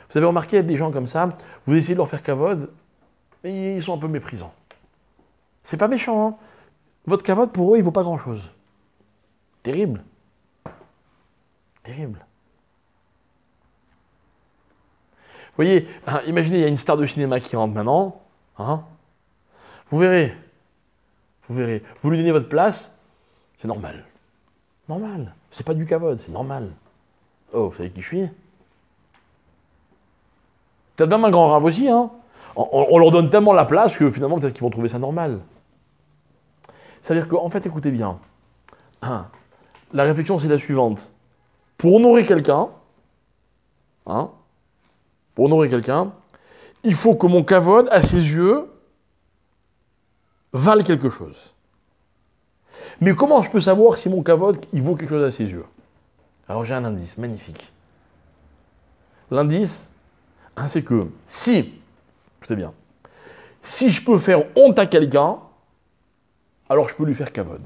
Vous avez remarqué, il y a des gens comme ça, vous essayez de leur faire kavod, et ils sont un peu méprisants. C'est pas méchant, hein. Votre kavod, pour eux, il vaut pas grand-chose. Terrible. Terrible. Vous voyez, hein, imaginez, il y a une star de cinéma qui rentre maintenant, hein. Vous verrez. Vous lui donnez votre place, c'est normal. Normal. C'est pas du kavod, c'est normal. Oh, vous savez qui je suis? Peut-être même un grand rave aussi, hein. On leur donne tellement la place que finalement, peut-être qu'ils vont trouver ça normal. C'est-à-dire qu'en fait, écoutez bien, hein, la réflexion, c'est la suivante. Pour honorer quelqu'un, hein, il faut que mon kavod, à ses yeux, vale quelque chose. Mais comment je peux savoir si mon kavod, il vaut quelque chose à ses yeux? Alors j'ai un indice magnifique. L'indice, hein, c'est que si, écoutez bien, si je peux faire honte à quelqu'un, alors je peux lui faire kavod.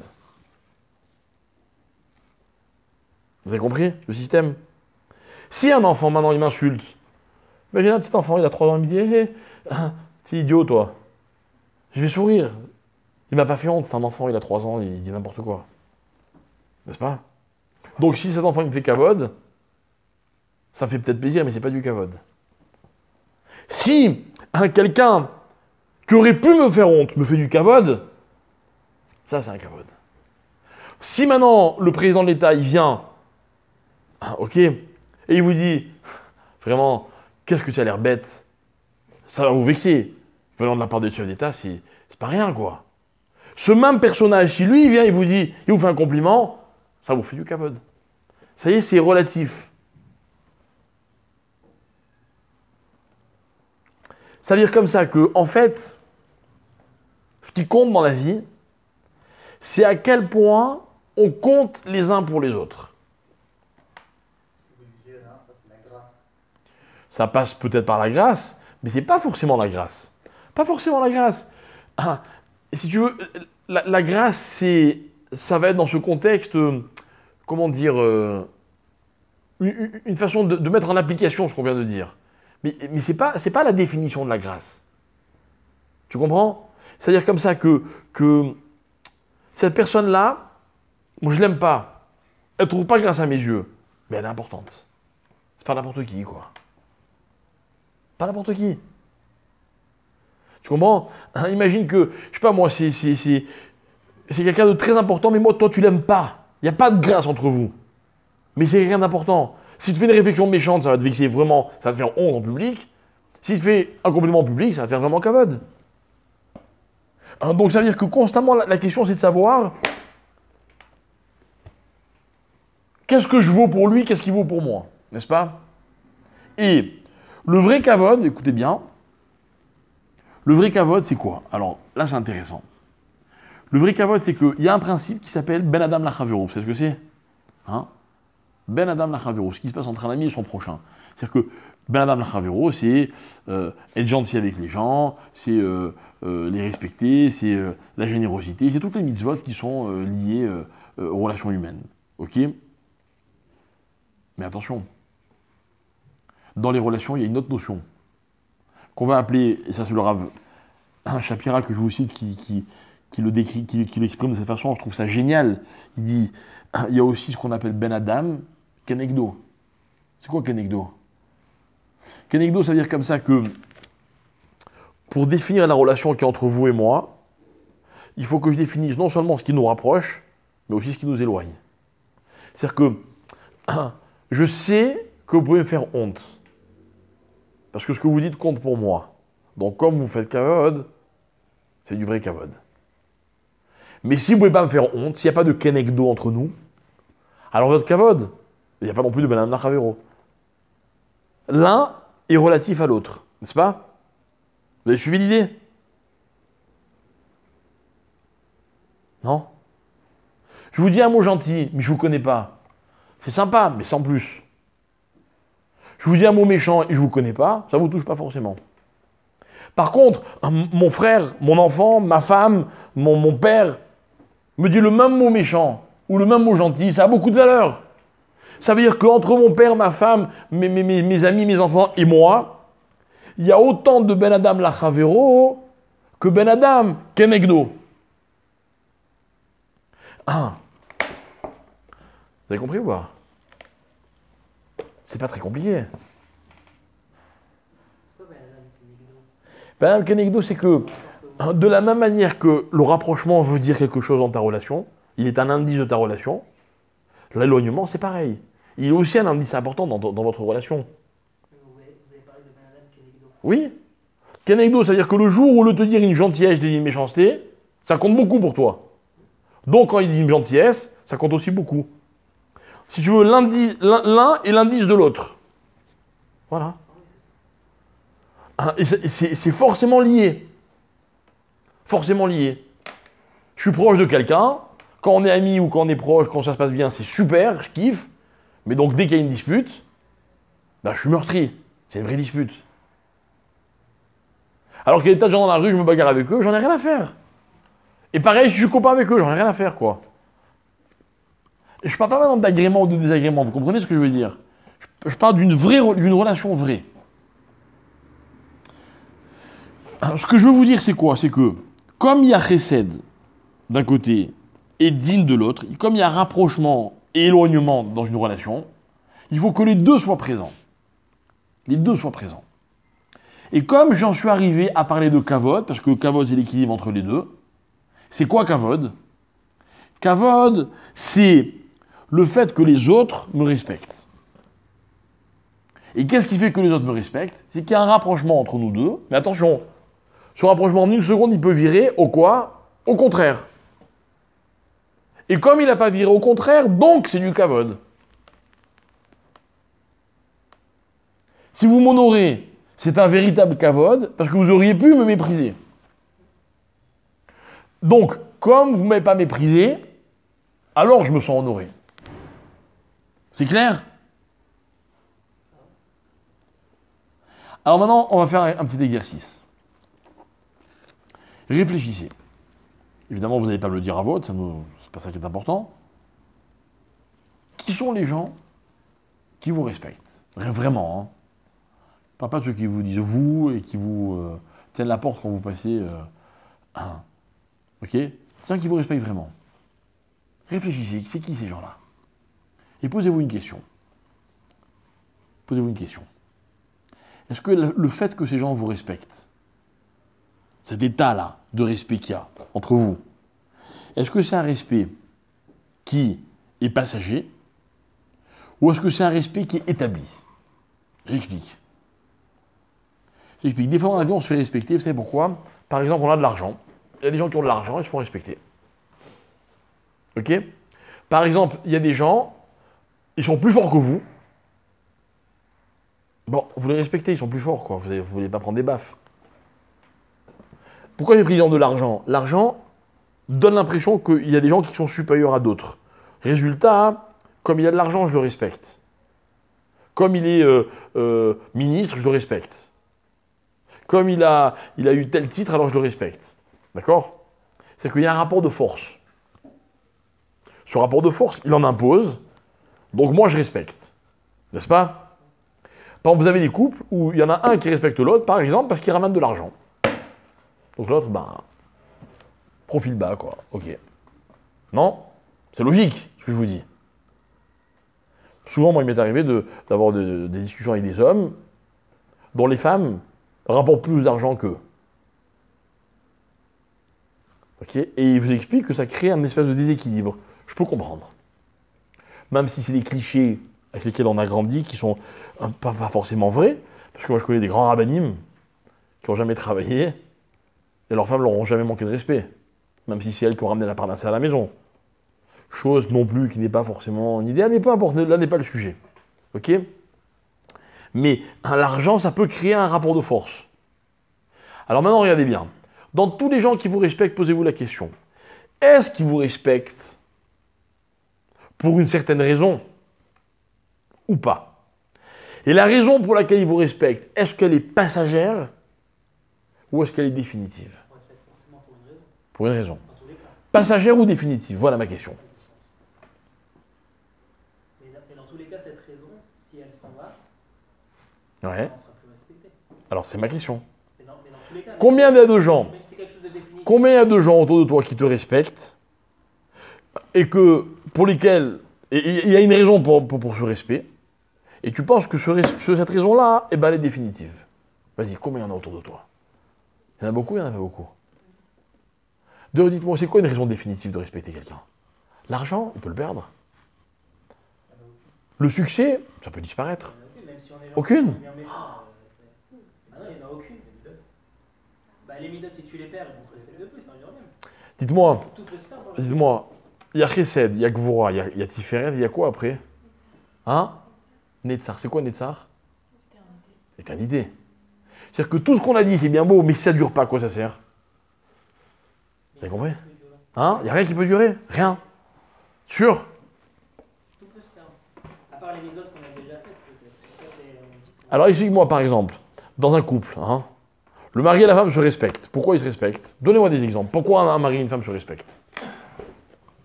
Vous avez compris le système? Si un enfant, maintenant, il m'insulte, imaginez un petit enfant, il a 3 ans, il me dit hey, t'es idiot, toi. Je vais sourire. Il m'a pas fait honte, c'est un enfant, il a 3 ans, il dit n'importe quoi. N'est-ce pas? Donc si cet enfant il me fait kavod, ça me fait peut-être plaisir, mais c'est pas du kavod. Si quelqu'un qui aurait pu me faire honte me fait du kavod, ça c'est un kavod. Si maintenant le président de l'État il vient, ok, et il vous dit vraiment, qu'est-ce que tu as l'air bête, ça va vous vexer. Venant de la part des chefs d'État, c'est pas rien quoi. Ce même personnage, si lui il vient, il vous dit, il vous fait un compliment, ça vous fait du kavod. Ça y est, c'est relatif. Ça veut dire comme ça que, en fait, ce qui compte dans la vie, c'est à quel point on compte les uns pour les autres. Ce que vous disiez là, ça c'est la grâce. Ça passe peut-être par la grâce, mais c'est pas forcément la grâce. Pas forcément la grâce. Et si tu veux, la grâce, ça va être dans ce contexte comment dire, une façon de mettre en application ce qu'on vient de dire. Mais ce n'est pas la définition de la grâce. Tu comprends? C'est-à-dire comme ça que cette personne-là, moi je l'aime pas. Elle ne trouve pas grâce à mes yeux, mais elle est importante. C'est pas n'importe qui, quoi. Pas n'importe qui. Tu comprends? Imagine que, je sais pas moi, c'est quelqu'un de très important, mais moi, toi, tu l'aimes pas. Il n'y a pas de grâce entre vous. Mais c'est quelqu'un d'important. Si tu fais une réflexion méchante, ça va te vexer vraiment, ça va te faire honte en public. Si tu fais un compliment en public, ça va te faire vraiment cavode. Donc ça veut dire que constamment, la question, c'est de savoir qu'est-ce que je vaux pour lui, qu'est-ce qu'il vaut pour moi, n'est-ce pas? Et le vrai kavod, écoutez bien, le vrai kavod, c'est quoi? Alors là, c'est intéressant. Le vrai kavod, c'est qu'il y a un principe qui s'appelle Ben Adam Lachavero. Vous savez ce que c'est? Hein? Ben Adam Lachavero, ce qui se passe entre un ami et son prochain. C'est-à-dire que Ben Adam Lachavero, c'est être gentil avec les gens, c'est les respecter, c'est la générosité, c'est toutes les mitzvot qui sont liées aux relations humaines. Ok? Mais attention, dans les relations, il y a une autre notion qu'on va appeler, et ça c'est le Rav Shapira que je vous cite qui le décrit, qui l'exprime de cette façon, je trouve ça génial. Il dit, il y a aussi ce qu'on appelle Ben Adam, Kenegdo. C'est quoi Kenegdo? Kenegdo, ça veut dire comme ça que pour définir la relation qui est entre vous et moi, il faut que je définisse non seulement ce qui nous rapproche, mais aussi ce qui nous éloigne. C'est-à-dire que je sais que vous pouvez me faire honte. Parce que ce que vous dites compte pour moi. Donc comme vous faites kavod, c'est du vrai kavod. Mais si vous ne pouvez pas me faire honte, s'il n'y a pas de kenegdo entre nous, alors votre kavod, il n'y a pas non plus de Ben Adam Lachavero. L'un est relatif à l'autre, n'est-ce pas? Vous avez suivi l'idée? Non? Je vous dis un mot gentil, mais je ne vous connais pas. C'est sympa, mais sans plus. Je vous dis un mot méchant et je ne vous connais pas, ça ne vous touche pas forcément. Par contre, mon frère, mon enfant, ma femme, mon père me dit le même mot méchant ou le même mot gentil, ça a beaucoup de valeur. Ça veut dire qu'entre mon père, ma femme, mes amis, mes enfants et moi, il y a autant de Ben Adam Lachavero que Ben Adam Kenegdo. Ah. Vous avez compris ou pas? C'est pas très compliqué. Ben Adam Kenegdo, c'est que de la même manière que le rapprochement veut dire quelque chose dans ta relation, il est un indice de ta relation, l'éloignement, c'est pareil. Il est aussi un indice important dans votre relation. Vous avez parlé de Ben Adam Kenegdo. Oui. Kenegdo, c'est-à-dire que le jour où le te dire une gentillesse, il dit une méchanceté, ça compte beaucoup pour toi. Donc quand il dit une gentillesse, ça compte aussi beaucoup. Si tu veux, l'un est l'indice de l'autre. Voilà. Et c'est forcément lié. Forcément lié. Je suis proche de quelqu'un, quand on est amis ou quand on est proche, quand ça se passe bien, c'est super, je kiffe. Mais donc dès qu'il y a une dispute, ben, je suis meurtri. C'est une vraie dispute. Alors qu'il y a des tas de gens dans la rue, je me bagarre avec eux, j'en ai rien à faire. Et pareil, si je suis copain avec eux, j'en ai rien à faire, quoi. Et je parle pas maintenant d'agrément ou de désagrément, vous comprenez ce que je veux dire? Je parle d'une relation vraie. Alors, ce que je veux vous dire, c'est quoi? C'est que, comme il y a chesed d'un côté et din de l'autre, comme il y a rapprochement et éloignement dans une relation, il faut que les deux soient présents. Les deux soient présents. Et comme j'en suis arrivé à parler de kavod, parce que kavod c'est l'équilibre entre les deux, c'est quoi kavod? Kavod, c'est le fait que les autres me respectent. Et qu'est-ce qui fait que les autres me respectent? C'est qu'il y a un rapprochement entre nous deux, mais attention, ce rapprochement en une seconde, il peut virer au quoi? Au contraire. Et comme il n'a pas viré au contraire, donc c'est du kavod. Si vous m'honorez, c'est un véritable kavod, parce que vous auriez pu me mépriser. Donc, comme vous ne m'avez pas méprisé, alors je me sens honoré. C'est clair? Alors maintenant, on va faire un petit exercice. Réfléchissez. Évidemment, vous n'allez pas me le dire à voix, c'est pas ça qui est important. Qui sont les gens qui vous respectent? Vraiment, hein. Pas ceux qui vous disent vous et qui vous tiennent la porte quand vous passez. Ok? Les gens qui vous respectent vraiment. Réfléchissez, c'est qui ces gens-là? Et posez-vous une question. Posez-vous une question. Est-ce que le fait que ces gens vous respectent, cet état-là de respect qu'il y a entre vous, est-ce que c'est un respect qui est passager ou est-ce que c'est un respect qui est établi? J'explique. Des fois, dans la vie, on se fait respecter. Vous savez pourquoi? Par exemple, on a de l'argent. Il y a des gens qui ont de l'argent, ils se font respecter. Ok? Par exemple, il y a des gens, ils sont plus forts que vous. Bon, vous les respectez, ils sont plus forts, quoi. Vous ne voulez pas prendre des baffes. Pourquoi j'ai pris l'exemple de l'argent? L'argent donne l'impression qu'il y a des gens qui sont supérieurs à d'autres. Résultat, comme il a de l'argent, je le respecte. Comme il est ministre, je le respecte. Comme il a eu tel titre, alors je le respecte. D'accord? C'est qu'il y a un rapport de force. Ce rapport de force, il en impose, donc moi je respecte. N'est-ce pas? Par exemple, vous avez des couples où il y en a un qui respecte l'autre, par exemple, parce qu'il ramène de l'argent. Donc l'autre, profil bas, quoi. Ok. Non? C'est logique, ce que je vous dis. Souvent, moi, il m'est arrivé d'avoir des discussions avec des hommes dont les femmes rapportent plus d'argent qu'eux. Ok? Et ils vous expliquent que ça crée un espèce de déséquilibre. Je peux comprendre. Même si c'est des clichés avec lesquels on a grandi, qui sont pas forcément vrais, parce que moi je connais des grands rabbinim qui n'ont jamais travaillé, et leurs femmes leur ont jamais manqué de respect, même si c'est elles qui ont ramené la parnasse à la maison. Chose non plus qui n'est pas forcément idéale, mais peu importe, là n'est pas le sujet. Ok? Mais l'argent, ça peut créer un rapport de force. Alors maintenant, regardez bien. Dans tous les gens qui vous respectent, posez-vous la question. Est-ce qu'ils vous respectent pour une certaine raison ou pas? Et la raison pour laquelle ils vous respectent, est-ce qu'elle est passagère ou est-ce qu'elle est définitive? On respecte forcément pour une raison. Pour une raison. Dans tous les cas. Passagère ou définitive? Voilà ma question. Mais dans tous les cas, cette raison, si elle s'en va, Ouais. on sera plus respecté. Alors c'est ma question. Mais dans tous les cas, Combien il y a de gens? même si c'est quelque chose de définitif. Combien il y a de gens autour de toi qui te respectent et que pour lesquels il y a une raison pour ce respect et tu penses que cette raison-là, eh ben, elle est définitive. Vas-y, combien il y en a autour de toi? Il y en a beaucoup, il n'y en a pas beaucoup. D'ailleurs, dites-moi, c'est quoi une raison définitive de respecter quelqu'un? L'argent, il peut le perdre. Le succès, ça peut disparaître. Même si on est gentil, Aucune. on est bien méchant, ah non, il n'y en a aucune. Les midotes, si tu les perds, ils vont te respecter plus, ça revient même. Dites-moi, Tout peut se perdre. il y a Chesed, il y a Gvura, il y a Tiferet, il y a quoi après? Hein? Netzar, c'est quoi Netzar? Éternité. C'est-à-dire que tout ce qu'on a dit, c'est bien beau, mais si ça ne dure pas, à quoi ça sert? Vous avez compris? Hein? Il n'y a rien qui peut durer? Rien. Sûr? Tout peut se perdre. À part les midotes qu'on a déjà faites, peut-être. Alors explique-moi par exemple, dans un couple, hein, le mari et la femme se respectent. Pourquoi ils se respectent? Donnez-moi des exemples. Pourquoi un mari et une femme se respectent?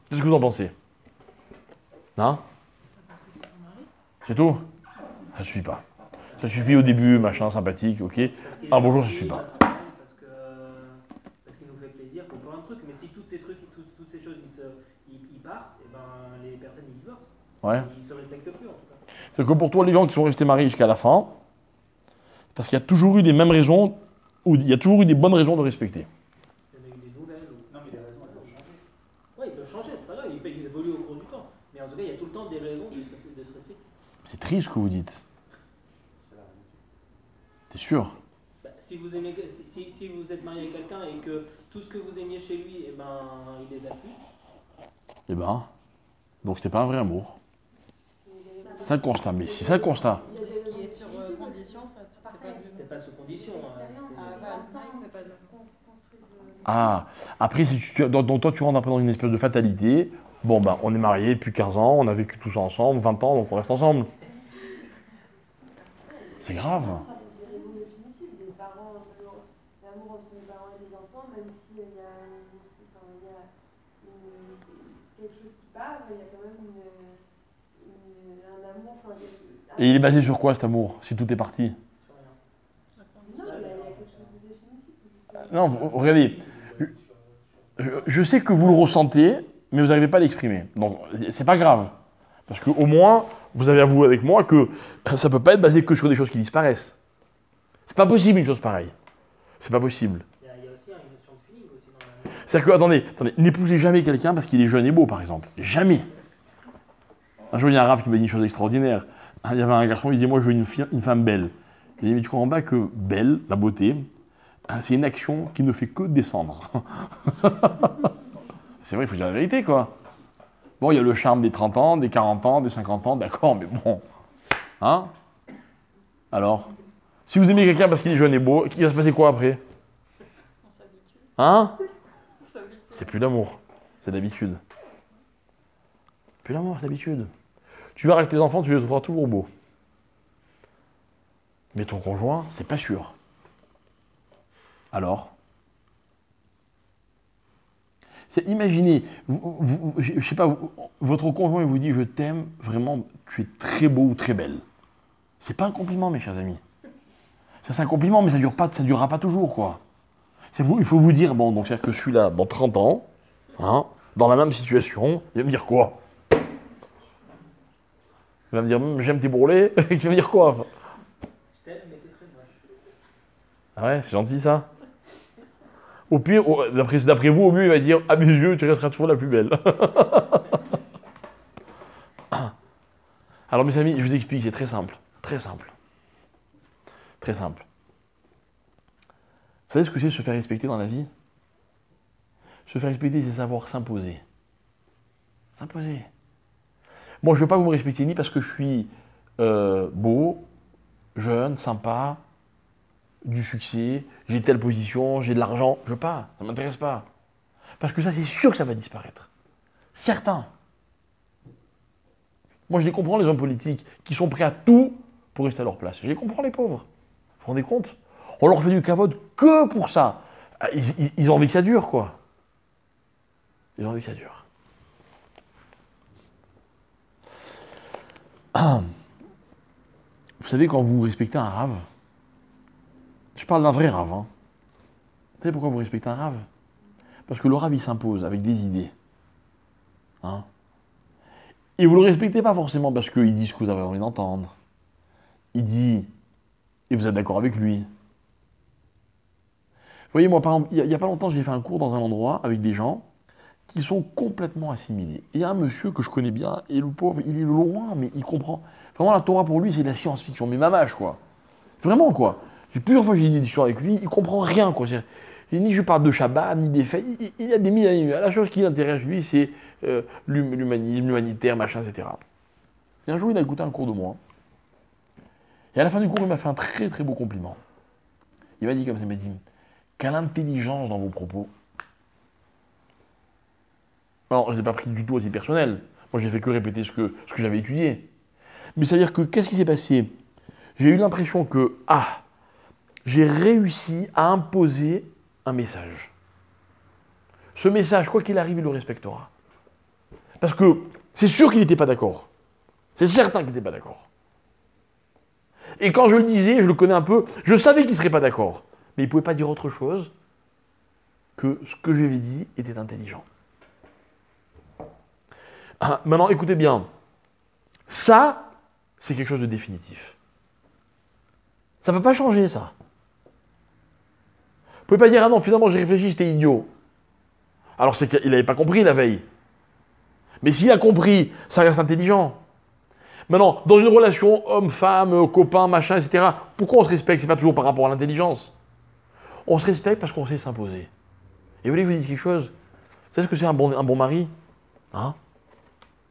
Qu'est-ce que vous en pensez? Hein? C'est tout? Ça suffit pas. Ça suffit au début, machin, sympathique, ok. Ah bonjour, ça suffit pas. Parce qu'il nous fait plaisir pour plein de trucs. Mais si toutes ces trucs, toutes ces choses, ils partent, et ben les personnes ils divorcent. Ouais. Ils se respectent plus en tout cas. C'est que pour toi, les gens qui sont restés mariés jusqu'à la fin, parce qu'il y a toujours eu les mêmes raisons, ou il y a toujours eu des bonnes raisons de respecter. Il y en a eu des nouvelles. Non mais les raisons elles peuvent changer. Ouais, ils peuvent changer, c'est pas grave, ils évoluent au cours du temps. Mais en tout cas, il y a tout le temps des raisons de se respecter. C'est triste ce que vous dites. T'es sûr? Si vous aimez, si vous êtes marié avec quelqu'un et que tout ce que vous aimiez chez lui, et ben il les a plus. Eh ben, donc c'était pas un vrai amour. C'est ça le constat, mais c'est ça le constat. Ce qui est sur condition, C'est pas sous condition. Ah, après, donc toi tu rentres après dans une espèce de fatalité. Bon ben, on est mariés depuis 15 ans, on a vécu tout ça ensemble, 20 ans, donc on reste ensemble. C'est grave. Des raisons définitives, des parents, l'amour entre les parents et les enfants, même s'il y a, quelque chose qui part, il y a quand même un amour. Enfin, Et il est basé sur quoi cet amour, si tout est parti? non, il y a quelque chose de définitif. Non, regardez, je sais que vous le ressentez, mais vous n'arrivez pas à l'exprimer. Donc, c'est pas grave. Parce qu'au moins, vous avez avoué avec moi que ça ne peut pas être basé que sur des choses qui disparaissent. C'est pas possible une chose pareille. C'est pas possible. Il y a aussi une notion de feeling aussi dans l'amour. C'est-à-dire que, attendez, n'épousez jamais quelqu'un parce qu'il est jeune et beau, par exemple. Jamais. Un jour, il y a un rave qui m'a dit une chose extraordinaire. Il y avait un garçon, il disait, moi, je veux une femme belle. Il dit, mais tu comprends pas que belle, la beauté, c'est une action qui ne fait que descendre. C'est vrai, il faut dire la vérité, quoi. Bon, il y a le charme des 30 ans, des 40 ans, des 50 ans, d'accord, mais bon. Hein? Alors, si vous aimez quelqu'un parce qu'il est jeune et beau, il va se passer quoi après? On s'habitue. Hein? On s'habitue. C'est plus l'amour, c'est l'habitude. Plus l'amour, c'est l'habitude. Tu vas avec tes enfants, tu les trouveras toujours beaux. Mais ton conjoint, c'est pas sûr. Alors? Imaginez, je sais pas, votre conjoint il vous dit je t'aime, vraiment, tu es très beau ou très belle. C'est pas un compliment, mes chers amis. Ça, c'est un compliment, mais ça durera pas toujours, quoi. Il faut vous dire, bon, donc c'est-à-dire que je suis là dans 30 ans, hein, dans la même situation, il va me dire quoi? Il va me dire, j'aime tes bourrelets, il va me dire quoi? Je t'aime, mais t'es très moche. Ah ouais, c'est gentil ça. Au pire, d'après vous, au mieux, il va dire, à mes yeux, tu resteras toujours la plus belle. Alors, mes amis, je vous explique, c'est très simple. Très simple. Très simple. Vous savez ce que c'est se faire respecter dans la vie? Se faire respecter, c'est savoir s'imposer. S'imposer. Moi, je ne veux pas que vous me respectiez ni parce que je suis beau, jeune, sympa, du succès, j'ai telle position, j'ai de l'argent. Je veux pas, ça ne m'intéresse pas. Parce que ça, c'est sûr que ça va disparaître. Certains. Moi, je les comprends, les hommes politiques, qui sont prêts à tout pour rester à leur place. Je les comprends, les pauvres. Vous vous rendez compte? On leur fait du cavote que pour ça. Ils ont envie que ça dure, quoi. Ils ont envie que ça dure. Vous savez, quand vous respectez un rave, je parle d'un vrai rave, hein. Vous savez pourquoi vous respectez un rave? Parce que le rave, il s'impose avec des idées. Hein? Et vous ne le respectez pas forcément parce qu'il dit ce que vous avez envie d'entendre. Il dit, et vous êtes d'accord avec lui. Vous voyez, moi, par exemple, il n'y a pas longtemps, j'ai fait un cours dans un endroit avec des gens qui sont complètement assimilés. Et il y a un monsieur que je connais bien, et le pauvre, il est loin, mais il comprend. Vraiment, la Torah, pour lui, c'est de la science-fiction, mais mamage, quoi. Vraiment, quoi. Plusieurs fois, j'ai eu des discussions avec lui, il comprend rien, quoi. Ni je parle de Shabbat, ni des faits, il a des mille années. La chose qui l'intéresse, lui, c'est l'humanitaire, machin, etc. Et un jour, il a écouté un cours de moi. Et à la fin du cours, il m'a fait un très, très beau compliment. Il m'a dit comme ça, il m'a dit, quelle intelligence dans vos propos. Alors, je ne l'ai pas pris du tout à titre personnel. Moi, j'ai fait que répéter ce que j'avais étudié. Mais ça veut dire que, qu'est-ce qui s'est passé? J'ai eu l'impression que, j'ai réussi à imposer un message. Ce message, quoi qu'il arrive, il le respectera. Parce que c'est sûr qu'il n'était pas d'accord. C'est certain qu'il n'était pas d'accord. Et quand je le disais, je le connais un peu, je savais qu'il ne serait pas d'accord. Mais il ne pouvait pas dire autre chose que ce que je lui avais dit était intelligent. Maintenant, écoutez bien. Ça, c'est quelque chose de définitif. Ça ne peut pas changer, ça. Vous ne pouvez pas dire, ah non, finalement, j'ai réfléchi, j'étais idiot. Alors, c'est qu'il n'avait pas compris la veille. Mais s'il a compris, ça reste intelligent. Maintenant, dans une relation homme-femme, copain, machin, etc., pourquoi on se respecte? Ce n'est pas toujours par rapport à l'intelligence. On se respecte parce qu'on sait s'imposer. Et vous voulez que je vous dise quelque chose? Vous savez ce que c'est un bon mari? Hein?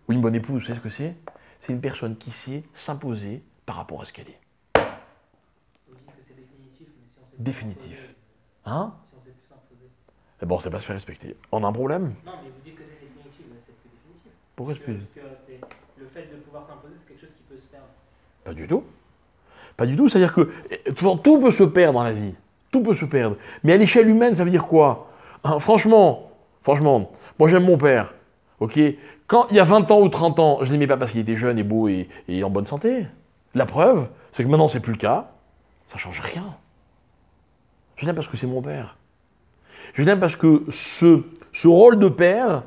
Ou une bonne épouse, vous savez ce que c'est? C'est une personne qui sait s'imposer par rapport à ce qu'elle est. Vous dites que c'est définitif, mais si on sait Définitif. Hein? Si on sait plus s'imposer. Eh bon, on ne sait pas se faire respecter. On a un problème? Non, mais vous dites que c'est définitif, mais c'est plus définitif. Pourquoi c'est plus? Parce que le fait de pouvoir s'imposer, c'est quelque chose qui peut se perdre. Pas du tout. Pas du tout. C'est-à-dire que tout peut se perdre dans la vie. Tout peut se perdre. Mais à l'échelle humaine, ça veut dire quoi? Franchement, moi j'aime mon père. Ok? Quand il y a 20 ans ou 30 ans, je ne l'aimais pas parce qu'il était jeune et beau et en bonne santé. La preuve, c'est que maintenant, c'est plus le cas. Ça ne change rien. Je l'aime parce que c'est mon père. Je l'aime parce que ce rôle de père,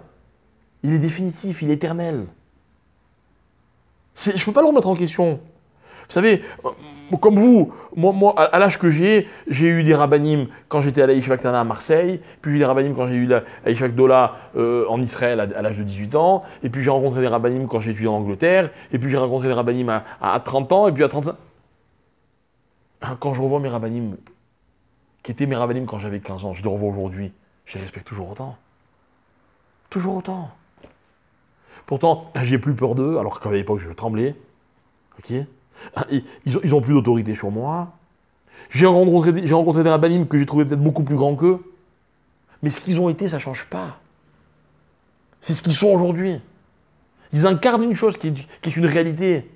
il est définitif, il est éternel. Je ne peux pas le remettre en question. Vous savez, comme vous, moi à l'âge que j'ai eu des rabbinim quand j'étais à la Yeshiva Ktana à Marseille, puis j'ai eu des rabbinim quand j'ai eu la Yeshiva Gdola en Israël à l'âge de 18 ans, et puis j'ai rencontré des rabbinim quand j'ai étudié en Angleterre, et puis j'ai rencontré des rabbinim à 30 ans, et puis à 35. Quand je revois mes rabbinim, qui étaient mes rabbinim quand j'avais 15 ans, je les revois aujourd'hui, je les respecte toujours autant. Toujours autant. Pourtant, j'ai plus peur d'eux, alors qu'à l'époque, je tremblais. Ok? Ils ont plus d'autorité sur moi. J'ai rencontré des rabbinim que j'ai trouvé peut-être beaucoup plus grands qu'eux. Mais ce qu'ils ont été, ça ne change pas. C'est ce qu'ils sont aujourd'hui. Ils incarnent une chose qui est une réalité.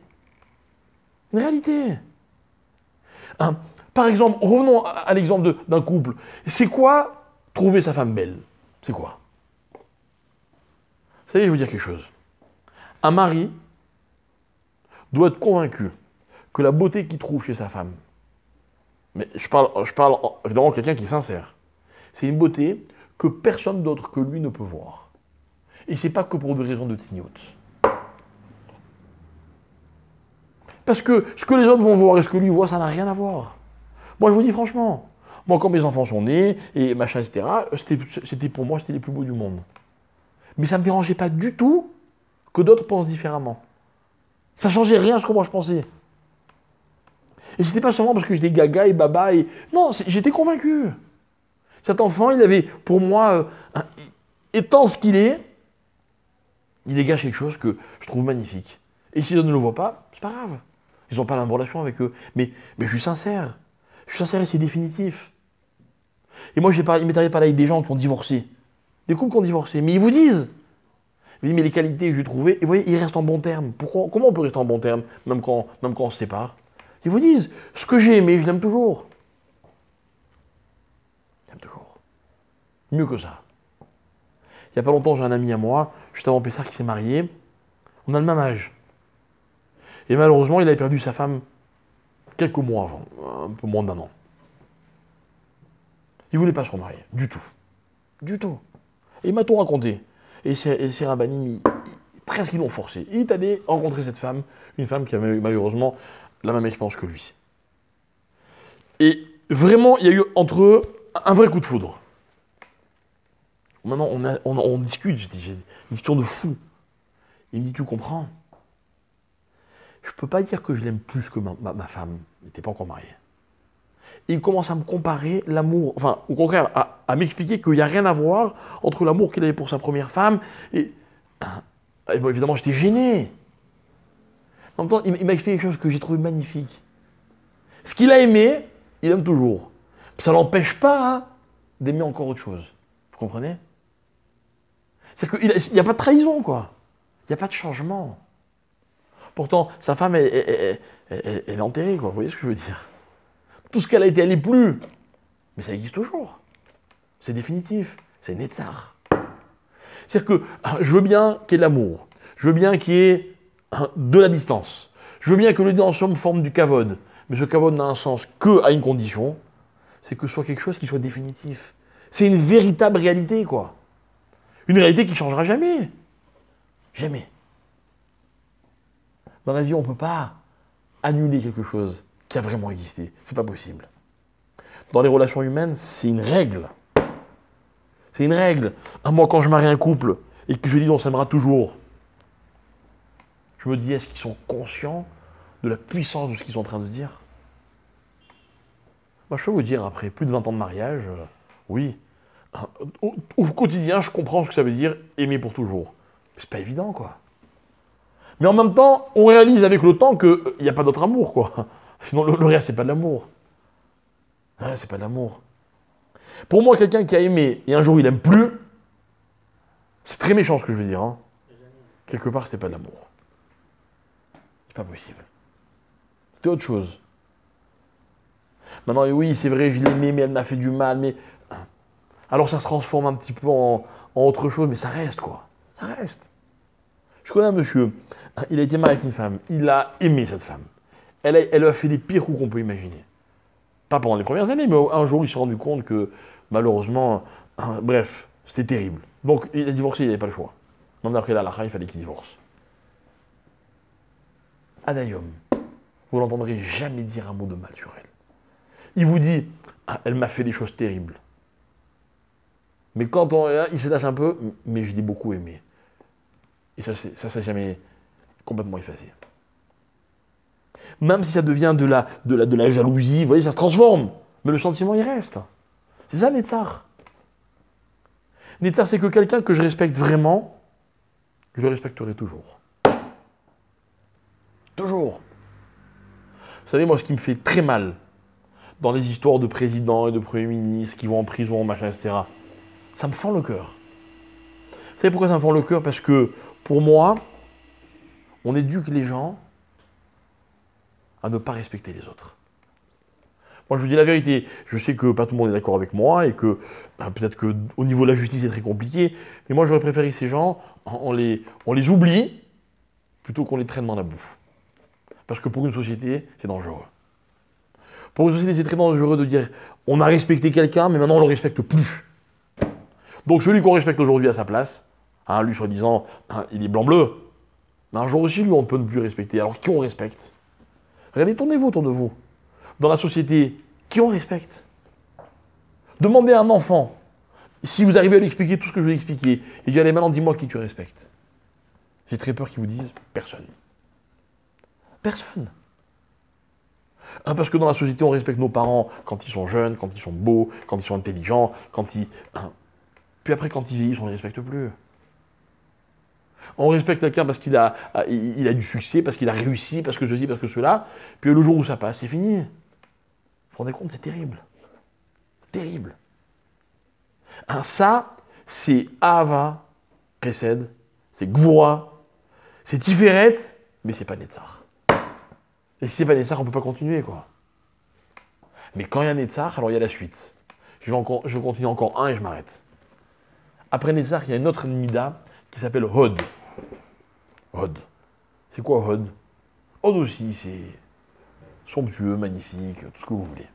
Une réalité. Par exemple, revenons à l'exemple d'un couple. C'est quoi trouver sa femme belle? C'est quoi? Vous savez, je vais vous dire quelque chose. Un mari doit être convaincu que la beauté qu'il trouve chez sa femme, mais je parle évidemment de quelqu'un qui est sincère, c'est une beauté que personne d'autre que lui ne peut voir. Et c'est pas que pour des raisons de tignote. Parce que ce que les autres vont voir et ce que lui voit, ça n'a rien à voir. Moi, je vous dis franchement, moi, quand mes enfants sont nés, et machin, etc., c'était pour moi, c'était les plus beaux du monde. Mais ça ne me dérangeait pas du tout que d'autres pensent différemment. Ça ne changeait rien à ce que moi je pensais. Et c'était pas seulement parce que j'étais gaga et baba et... Non, j'étais convaincu. Cet enfant, il avait, pour moi, étant ce qu'il est, il dégage quelque chose que je trouve magnifique. Et si les autres ne le voient pas, c'est pas grave. Ils n'ont pas la même relation avec eux. Mais je suis sincère. Je suis sincère et c'est définitif. Et moi, il m'est arrivé de parler avec des gens qui ont divorcé. Des couples qui ont divorcé. Mais ils vous disent. Ils disent, mais les qualités que j'ai trouvées, et vous voyez, ils restent en bons termes. Comment on peut rester en bons termes, même quand on se sépare? Ils vous disent, ce que j'ai aimé, je l'aime toujours. Je l'aime toujours. Mieux que ça. Il n'y a pas longtemps, j'ai un ami à moi, juste avant Pessah, qui s'est marié. On a le même âge. Et malheureusement, il avait perdu sa femme quelques mois avant, un peu moins d'1 an. Il ne voulait pas se remarier, du tout. Du tout. Et il m'a tout raconté. Et ses rabbinim, presque ils l'ont forcé. Il est allé rencontrer cette femme, une femme qui avait malheureusement la même expérience que lui. Et vraiment, il y a eu entre eux un vrai coup de foudre. Maintenant, on discute, j'ai une discussion de fou. Il me dit, tu comprends? Je ne peux pas dire que je l'aime plus que ma femme. Il n'était pas encore marié. Et il commence à me comparer l'amour, enfin, au contraire, à m'expliquer qu'il n'y a rien à voir entre l'amour qu'il avait pour sa première femme et bon, évidemment, j'étais gêné. En même temps, il m'a expliqué quelque chose que j'ai trouvé magnifique. Ce qu'il a aimé, il aime toujours. Ça ne l'empêche pas d'aimer encore autre chose. Vous comprenez? C'est-à-dire qu'il n'y a pas de trahison, quoi. Il n'y a pas de changement. Pourtant, sa femme, elle est enterrée, quoi. Vous voyez ce que je veux dire? Tout ce qu'elle a été, elle n'est plus. Mais ça existe toujours. C'est définitif. C'est Netzach. C'est-à-dire que je veux bien qu'il y ait de l'amour. Je veux bien qu'il y ait de la distance. Je veux bien que le ensemble forme du kavod. Mais ce kavod n'a un sens qu'à une condition, c'est que ce soit quelque chose qui soit définitif. C'est une véritable réalité, quoi. Une réalité qui ne changera jamais. Jamais. Dans la vie, on ne peut pas annuler quelque chose qui a vraiment existé. C'est pas possible. Dans les relations humaines, c'est une règle. C'est une règle. Moi, quand je marie un couple et que je dis on s'aimera toujours, je me dis, est-ce qu'ils sont conscients de la puissance de ce qu'ils sont en train de dire? Moi, je peux vous dire, après plus de 20 ans de mariage, oui, au quotidien, je comprends ce que ça veut dire aimer pour toujours. C'est pas évident, quoi. Mais en même temps, on réalise avec le temps qu'il n'y a pas d'autre amour, quoi. Sinon, le reste, c'est pas de l'amour. Ouais, c'est pas de l'amour. Pour moi, quelqu'un qui a aimé et un jour il n'aime plus, c'est très méchant ce que je veux dire. Hein. Quelque part, c'était pas de l'amour. C'est pas possible. C'était autre chose. Maintenant, oui, c'est vrai, je l'aimais, mais elle m'a fait du mal. Mais alors, ça se transforme un petit peu en autre chose, mais ça reste, quoi. Ça Ça reste. Je connais un monsieur, il a été marié avec une femme, il a aimé cette femme. Elle a fait les pires coups qu'on peut imaginer. Pas pendant les premières années, mais un jour, il s'est rendu compte que, malheureusement, bref, c'était terrible. Donc, il a divorcé, il n'avait pas le choix. Même après la halakha, il fallait qu'il divorce. Adayom, vous l'entendrez jamais dire un mot de mal sur elle. Il vous dit, elle m'a fait des choses terribles. Mais quand il se lâche un peu, mais je l'ai beaucoup aimé. Et ça, s'est jamais complètement effacé. Même si ça devient de la jalousie, vous voyez, ça se transforme. Mais le sentiment, il reste. C'est ça, Netzar. Netzar, c'est que quelqu'un que je respecte vraiment, je le respecterai toujours. Toujours. Vous savez, moi, ce qui me fait très mal dans les histoires de présidents et de premiers ministres qui vont en prison, machin, etc., ça me fend le cœur. Vous savez pourquoi ça me fend le cœur? Parce que, pour moi, on éduque les gens à ne pas respecter les autres. Moi, je vous dis la vérité, je sais que pas tout le monde est d'accord avec moi et que peut-être qu'au niveau de la justice, c'est très compliqué, mais moi, j'aurais préféré que ces gens, on les oublie plutôt qu'on les traîne dans la boue. Parce que pour une société, c'est dangereux. Pour une société, c'est très dangereux de dire on a respecté quelqu'un, mais maintenant on ne le respecte plus. Donc celui qu'on respecte aujourd'hui à sa place, lui soi-disant, il est blanc-bleu, mais un jour aussi, lui, on ne peut ne plus respecter. Alors qui on respecte? Regardez, tournez-vous autour de vous. Dans la société, qui on respecte? Demandez à un enfant, si vous arrivez à lui expliquer tout ce que je vais expliquer, et dit allez, maintenant dis-moi qui tu respectes. J'ai très peur qu'ils vous disent personne. Personne. Parce que dans la société, on respecte nos parents quand ils sont jeunes, quand ils sont beaux, quand ils sont intelligents, quand ils... Puis après, quand ils vieillissent, on ne les respecte plus. On respecte quelqu'un parce qu'il a du succès, parce qu'il a réussi, parce que ceci, parce que cela. Puis le jour où ça passe, c'est fini. Vous vous rendez compte, c'est terrible. C'est terrible. Ça, c'est Ahava, Chesed, c'est Gvura, c'est Tiferet, mais c'est pas Netzar. Et si c'est pas Netzar, on ne peut pas continuer, quoi. Mais quand il y a Netzar, alors il y a la suite. Je vais continuer encore un et je m'arrête. Après Netzar, il y a une autre mida qui s'appelle Hod. Hod. C'est quoi Hod? Hod aussi, c'est somptueux, magnifique, tout ce que vous voulez.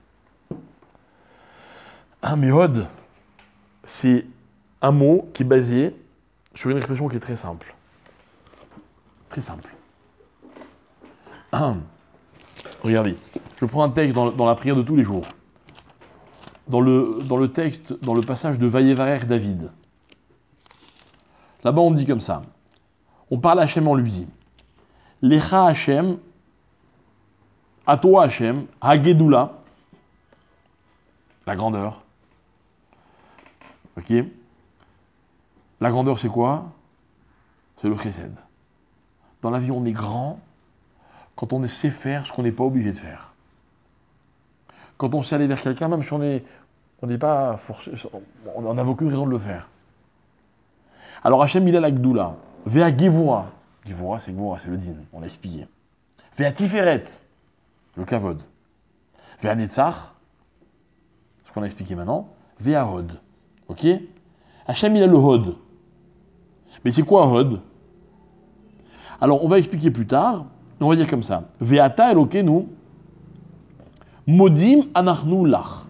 Mais Hod, c'est un mot qui est basé sur une expression qui est très simple. Très simple. Regardez, je prends un texte dans la prière de tous les jours. Dans le texte, dans le passage de Vayevarer David. Là-bas, on dit comme ça. On parle à Hachem, on lui dit Lecha Hachem, à toi Hachem, Hagedula, la grandeur. Ok? La grandeur, c'est quoi? C'est le chesed. Dans la vie, on est grand quand on sait faire ce qu'on n'est pas obligé de faire. Quand on sait aller vers quelqu'un, même si on n'est pas forcé, on n'a aucune raison de le faire. Alors Hachem, il a la Gdoula. Vea Gevura. Gevura, c'est le din, on l'a expliqué. Vea Tiferet, le Kavod. Vea Netzar, ce qu'on a expliqué maintenant. Vea Hod. Ok? Hachem, il a le Hod. Mais c'est quoi Hod? Alors, on va expliquer plus tard. On va dire comme ça. Ve'ata Elokenu, modim anachnu lach.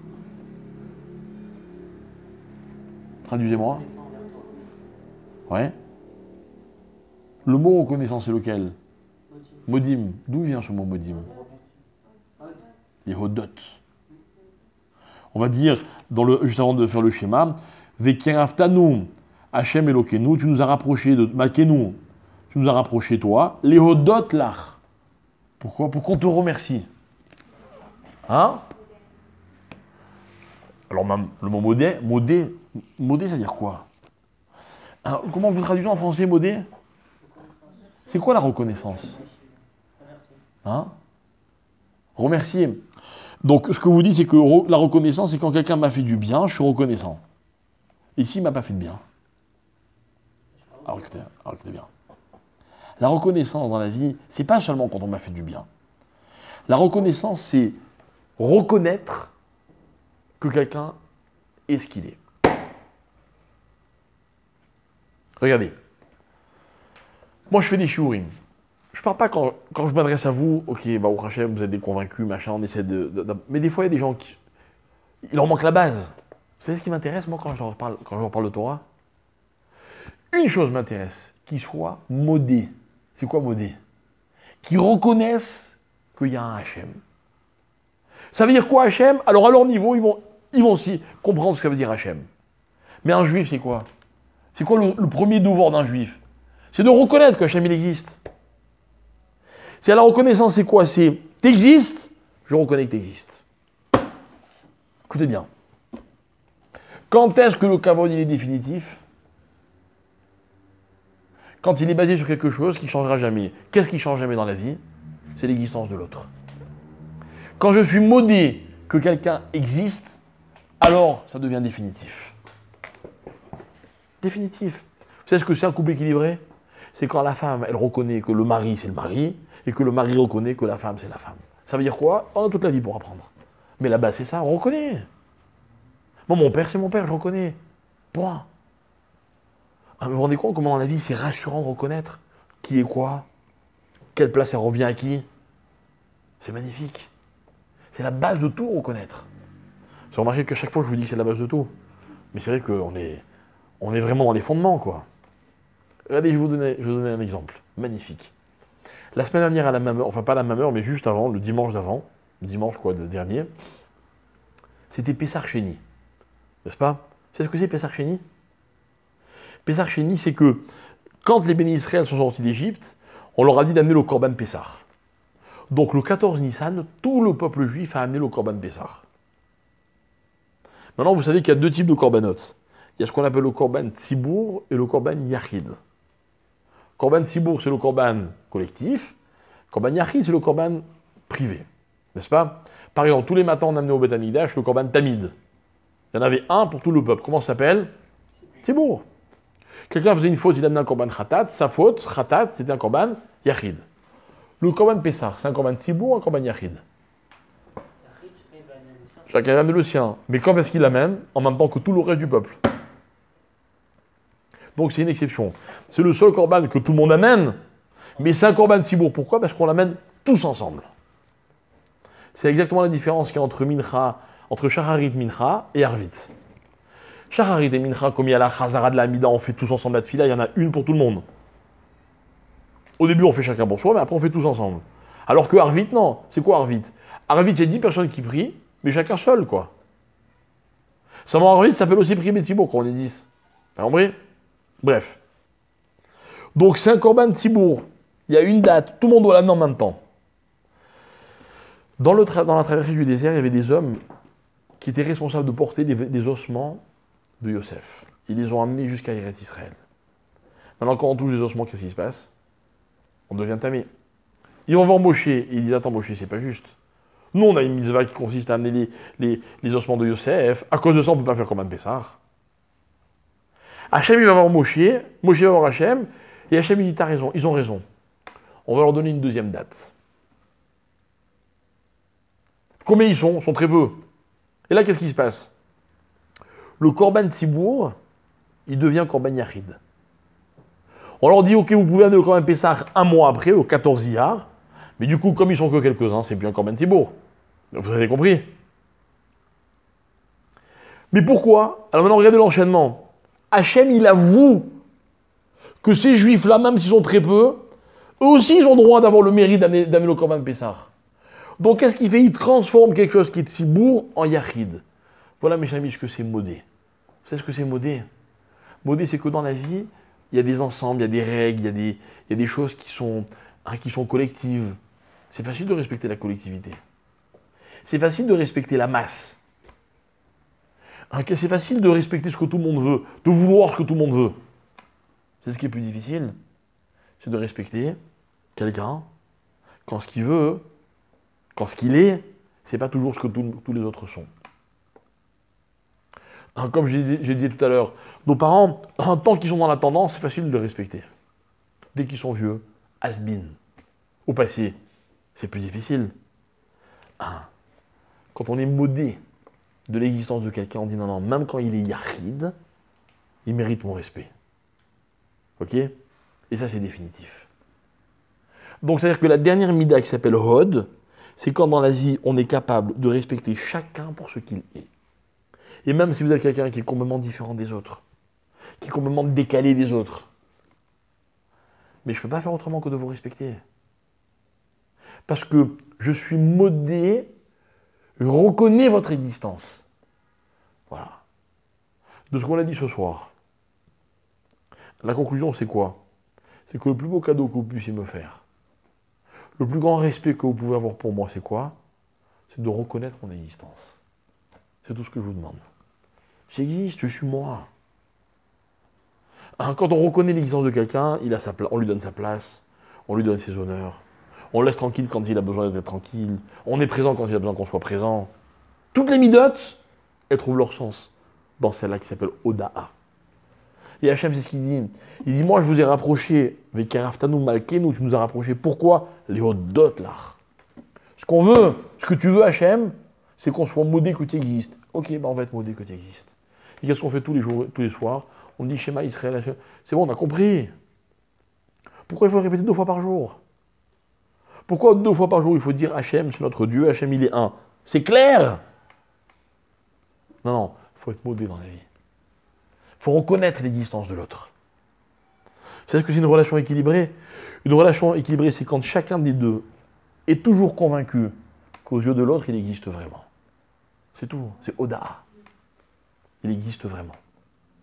Traduisez-moi. Ouais. Le mot reconnaissance, c'est lequel? Modim. D'où vient ce mot modim? Les hodot. On va dire, juste avant de faire le schéma, Vekeraftanu, Hachem Elokenu, tu nous as rapprochés de Malkenu, tu nous as rapprochés, toi, les hodot lach. Pourquoi? Pour qu'on te remercie. Hein? Alors, même, le mot modé, ça veut dire quoi? Alors, comment vous traduisez en français modé? C'est quoi la reconnaissance? Hein? Remercier. Donc, ce que vous dites, c'est que la reconnaissance, c'est quand quelqu'un m'a fait du bien, je suis reconnaissant. Ici, il ne m'a pas fait de bien. Alors écoutez bien. La reconnaissance dans la vie, c'est pas seulement quand on m'a fait du bien. La reconnaissance, c'est reconnaître que quelqu'un est ce qu'il est. Regardez, Moi, je fais des shiurim. Je parle pas quand je m'adresse à vous, ok, bah, au Hachem, vous êtes des convaincus, machin, on essaie mais des fois, il y a des gens qui. Il leur manque la base. Vous savez ce qui m'intéresse, moi, quand je leur parle de Torah? Une chose m'intéresse, qu'ils soient modés. C'est quoi modés? Qu'ils reconnaissent qu'il y a un Hachem. Ça veut dire quoi Hachem? Alors à leur niveau, ils vont aussi comprendre ce que ça veut dire Hachem. Mais un juif, c'est quoi? C'est quoi le premier devoir d'un juif? C'est de reconnaître qu'Hachem il existe. C'est à la reconnaissance, c'est quoi? C'est t'existes, je reconnais que t'existes. Écoutez bien. Quand est-ce que le kavod il est définitif? Quand il est basé sur quelque chose qui ne changera jamais. Qu'est-ce qui ne change jamais dans la vie? C'est l'existence de l'autre. Quand je suis modé que quelqu'un existe, alors ça devient définitif. Définitif. Vous savez ce que c'est un couple équilibré? C'est quand la femme, elle reconnaît que le mari, c'est le mari, et que le mari reconnaît que la femme, c'est la femme. Ça veut dire quoi? On a toute la vie pour apprendre. Mais là-bas, c'est ça, on reconnaît. Moi, mon père, c'est mon père, je reconnais. Point. Vous vous rendez compte comment dans la vie, c'est rassurant de reconnaître qui est quoi? Quelle place elle revient à qui? C'est magnifique. C'est la base de tout, reconnaître. Vous remarquez qu'à chaque fois, je vous dis que c'est la base de tout. Mais c'est vrai qu'on est vraiment dans les fondements, quoi. Regardez, je vais vous donner un exemple. Magnifique. La semaine dernière, à la même heure, enfin pas à la même heure, mais juste avant, le dimanche d'avant, le dimanche quoi, de dernier, c'était Pessah Sheni. N'est-ce pas? C'est ce que c'est Pessah Sheni? Pessah Sheni, c'est que quand les bénis Israël sont sortis d'Égypte, on leur a dit d'amener le Korban Pessah. Donc le 14 Nissan, tout le peuple juif a amené le Korban Pessah. Maintenant, vous savez qu'il y a deux types de Korbanot. Il y a ce qu'on appelle le Korban Tzibour et le Korban Yachid. Korban Tzibour, c'est le Korban collectif. Korban Yachid, c'est le Korban privé. N'est-ce pas? Par exemple, tous les matins, on amenait au Beth Amikdash le Korban Tamid. Il y en avait un pour tout le peuple. Comment ça s'appelle? Tzibour. Quelqu'un faisait une faute, il amenait un Korban Khatat. Sa faute, Khatat, c'était un Korban Yachid. Le Korban Pessah, c'est un Korban Tzibour ou un Korban Yachid? Chacun amène le sien. Mais quand est-ce qu'il l'amène? En même temps que tout le reste du peuple. Donc c'est une exception. C'est le seul Korban que tout le monde amène, mais c'est un Korban Tzibour. Pourquoi? Parce qu'on l'amène tous ensemble. C'est exactement la différence qu'il y a entre Shacharit Mincha et Arvit. Shacharit et Mincha, comme il y a la Chazara de la Hamida, on fait tous ensemble la Tfila, il y en a une pour tout le monde. Au début, on fait chacun pour soi, mais après, on fait tous ensemble. Alors que Arvit, non. C'est quoi Arvit? Arvit, il y a 10 personnes qui prient, mais chacun seul, quoi. Seulement, Arvit s'appelle aussi Prié Tzibour, quand on est 10. T'as compris? Bref. Donc, c'est un Korban Tzibour. Il y a une date, tout le monde doit l'amener en même temps. Dans la traversée du désert, il y avait des hommes qui étaient responsables de porter des ossements de Yosef. Ils les ont amenés jusqu'à Eretz Israël. Maintenant, quand on touche les ossements, qu'est-ce qui se passe? On devient tamé. Ils vont voir Moshe, et ils disent, attends Moshe, c'est pas juste. Nous, on a une mitzvah qui consiste à amener les ossements de Yosef. À cause de ça, on ne peut pas faire comme un Pessah. Hachem, il va voir Moshe va voir Hachem, et Hachem, il dit, t'as raison, ils ont raison. On va leur donner une deuxième date. Combien ils sont? Ils sont très peu. Et là, qu'est-ce qui se passe? Le Korban Tzibour, il devient Korban Yachid. On leur dit, ok, vous pouvez amener le Korban Pessah un mois après, au 14 Iyar, mais du coup, comme ils sont que quelques-uns, c'est plus un Korban Tzibour. Vous avez compris? Mais pourquoi? Alors maintenant, regardez l'enchaînement. Hachem, il avoue que ces juifs-là, même s'ils sont très peu, eux aussi, ils ont le droit d'avoir le mérite d'amener le Korban Pessah. Donc, qu'est-ce qu'il fait? Il transforme quelque chose qui est Tzibour en Yachid. Voilà, mes amis, ce que c'est modé. Vous savez ce que c'est modé? Modé, c'est que dans la vie, il y a des ensembles, il y a des règles, il y a des choses qui sont collectives. C'est facile de respecter la collectivité. C'est facile de respecter la masse. C'est facile de respecter ce que tout le monde veut, de vouloir ce que tout le monde veut. C'est ce qui est plus difficile. C'est de respecter quelqu'un quand ce qu'il veut, quand ce qu'il est, c'est pas toujours ce que tous les autres sont. Comme je disais tout à l'heure, nos parents, tant qu'ils sont dans la tendance, c'est facile de les respecter. Dès qu'ils sont vieux, has-been, au passé, c'est plus difficile. Quand on est modé de l'existence de quelqu'un, on dit non, même quand il est yachid, il mérite mon respect. Ok? Et ça, c'est définitif. Donc, c'est-à-dire que la dernière mida qui s'appelle Hod, c'est quand dans la vie, on est capable de respecter chacun pour ce qu'il est. Et même si vous êtes quelqu'un qui est complètement différent des autres, qui est complètement décalé des autres, mais je ne peux pas faire autrement que de vous respecter. Parce que je suis modé, je reconnais votre existence. Voilà. De ce qu'on a dit ce soir, la conclusion, c'est quoi? C'est que le plus beau cadeau que vous puissiez me faire, le plus grand respect que vous pouvez avoir pour moi, c'est quoi? C'est de reconnaître mon existence. C'est tout ce que je vous demande. J'existe, je suis moi. Hein, quand on reconnaît l'existence de quelqu'un, on lui donne sa place, on lui donne ses honneurs, on le laisse tranquille quand il a besoin d'être tranquille, on est présent quand il a besoin qu'on soit présent. Toutes les midotes, elles trouvent leur sens dans celle-là qui s'appelle Oda'a. Et Hachem, c'est ce qu'il dit. Il dit, moi, je vous ai rapproché, avec Karaftanu Malkenu, tu nous as rapproché. Pourquoi? Les Odot, là. Ce qu'on veut, ce que tu veux, Hachem, c'est qu'on soit modé que tu existes. Ok, on va être modé que tu existes. Et qu'est-ce qu'on fait tous les jours, tous les soirs? On dit Shema Israël, Hachem. C'est bon, on a compris. Pourquoi il faut répéter 2 fois par jour? Pourquoi 2 fois par jour il faut dire Hachem, c'est notre Dieu, Hachem, il est un? C'est clair? Non, il faut être modé dans la vie. Il faut reconnaître l'existence de l'autre. C'est-à-dire que c'est une relation équilibrée. Une relation équilibrée, c'est quand chacun des deux est toujours convaincu qu'aux yeux de l'autre, il existe vraiment. C'est tout. C'est Oda. Il existe vraiment.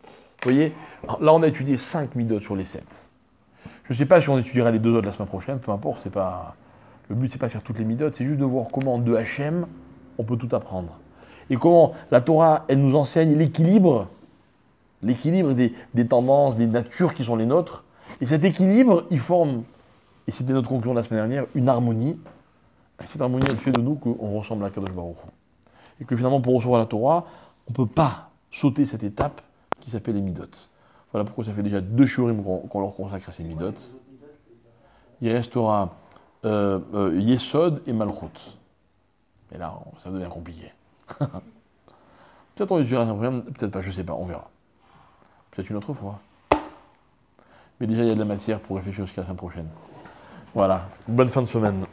Vous voyez, là, on a étudié 5 midotes sur les 7. Je ne sais pas si on étudiera les 2 autres la semaine prochaine, peu importe. C'est pas... Le but, c'est pas de faire toutes les midotes, c'est juste de voir comment de Hachem, on peut tout apprendre. Et comment la Torah, elle nous enseigne l'équilibre des tendances, des natures qui sont les nôtres. Et cet équilibre, il forme, et c'était notre conclusion la semaine dernière, une harmonie. Et cette harmonie, elle fait de nous qu'on ressemble à Kadosh Baruch Hu. Et que finalement, pour recevoir la Torah, on ne peut pas sauter cette étape qui s'appelle les midotes. Voilà pourquoi ça fait déjà 2 shurim qu'on leur consacre à ces midotes. Il restera Yesod et Malchut. Et là, ça devient compliqué. Peut-être on étudiera un problème, peut-être pas, je ne sais pas, on verra. Peut-être une autre fois. Mais déjà, il y a de la matière pour réfléchir jusqu'à la semaine prochaine. Voilà, bonne fin de semaine.